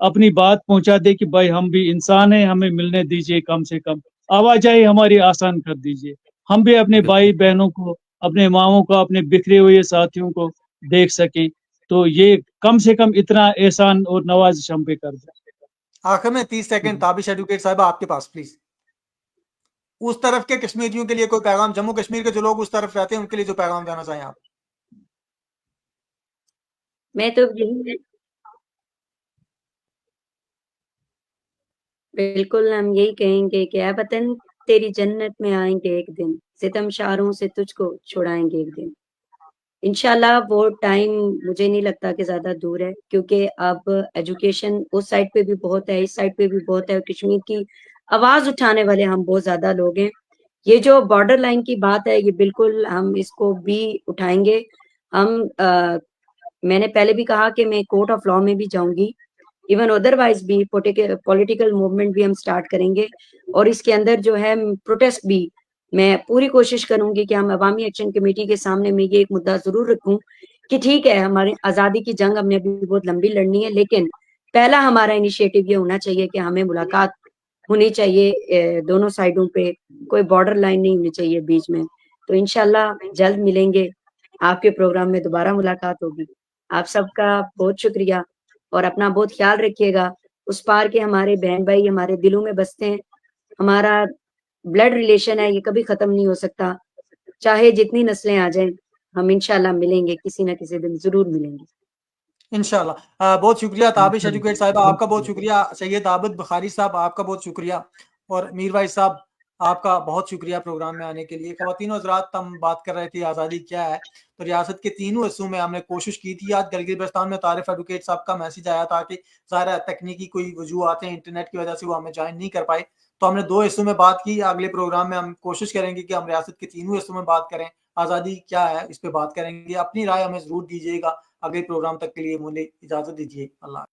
اپنی بات پہنچا دے کہ بھائی ہم بھی انسان ہیں, ہمیں ملنے دیجئے, کم سے کم آواجائی ہماری آسان کر دیجئے, ہم بھی اپنے بھائی بہنوں کو, اپنے ماؤں کو, اپنے بکھرے ہوئے ساتھیوں کو دیکھ سکیں. تو یہ کم سے کم اتنا احسان اور نوازش ہم پہ کر دیں. آخر میں 30 سیکنڈ تابش ایڈوکیٹ صاحبہ آپ کے پاس پلیز. اس طرف کے کشمیریوں کے لیے کوئی پیغام, جموں کشمیر کے جو لوگ اس طرف رہتے ہیں ان کے لیے جو پیغام دینا چاہیں آپ. میں تو بالکل ہم یہی کہیں گے کہ اے وطن تیری جنت میں آئیں گے ایک دن, ستم شاروں سے تجھ کو چھڑائیں گے ایک دن. انشاءاللہ وہ ٹائم مجھے نہیں لگتا کہ زیادہ دور ہے, کیونکہ اب ایجوکیشن اس سائڈ پہ بھی بہت ہے, اس سائڈ پہ بھی بہت ہے, اور کشمیر کی آواز اٹھانے والے ہم بہت زیادہ لوگ ہیں. یہ جو بارڈر لائن کی بات ہے, یہ بالکل ہم اس کو بھی اٹھائیں گے. میں نے پہلے بھی کہا کہ میں کورٹ آف لا میں بھی جاؤں گی, ایون ادر وائز بھی پولیٹیکل موومنٹ بھی ہم سٹارٹ کریں گے. اور اس کے اندر جو ہے پروٹیسٹ بھی میں پوری کوشش کروں گی کہ ہم عوامی ایکشن کمیٹی کے سامنے میں یہ ایک مدعا ضرور رکھوں کہ ٹھیک ہے ہماری آزادی کی جنگ ہم نے ابھی بہت لمبی لڑنی ہے, لیکن پہلا ہمارا انیشیٹو یہ ہونا چاہیے کہ ہمیں ملاقات ہونی چاہیے دونوں سائڈوں پہ, کوئی بارڈر لائن نہیں ہونی چاہیے بیچ میں. تو انشاءاللہ جلد ملیں گے, آپ کے پروگرام میں دوبارہ ملاقات ہوگی. آپ سب کا بہت شکریہ, اور اپنا بہت خیال رکھیے گا. اس پار کے ہمارے بہن بھائی ہمارے دلوں میں بستے ہیں, ہمارا بلڈ ریلیشن ہے, یہ کبھی ختم نہیں ہو سکتا. चाहे जितनी नस्लें आ जाएं, हम इंशाल्लाह मिलेंगे, किसी न किसी दिन ज़रूर मिलेंगे। इंशाल्लाह। बहुत शुक्रिया ताबिश एजुकेट साहिबा, आपका बहुत शुक्रिया। सैयद आबिद बुखारी साहब, आपका बहुत शुक्रिया। और मीर भाई साहब, आपका बहुत शुक्रिया प्रोग्राम में आने के लिए। ख़वातीन और हज़रात, हम बात कर रहे थे आज़ादी क्या है, तो रियासत के तीनों हिस्सों में हमने कोशिश की थी। आज गिलगित बल्तिस्तान में तारिफ एडवोकेट साहब का मैसेज आया था कि ज़ाहिर है तकनीकी कोई वजूहात हैं, इंटरनेट की वजह से वो हमें ज्वाइन नहीं कर पाए, तो हमने 2 हिस्सों में बात की। अगले प्रोग्राम में हम कोशिश करेंगे कि हम रियासत के तीनों हिस्सों में बात करें, आज़ादी क्या है इस पे बात करेंगे। अपनी राय हमें ज़रूर दीजिएगा। अगले प्रोग्राम तक के लिए मुझे इजाज़त दीजिए। अल्लाह।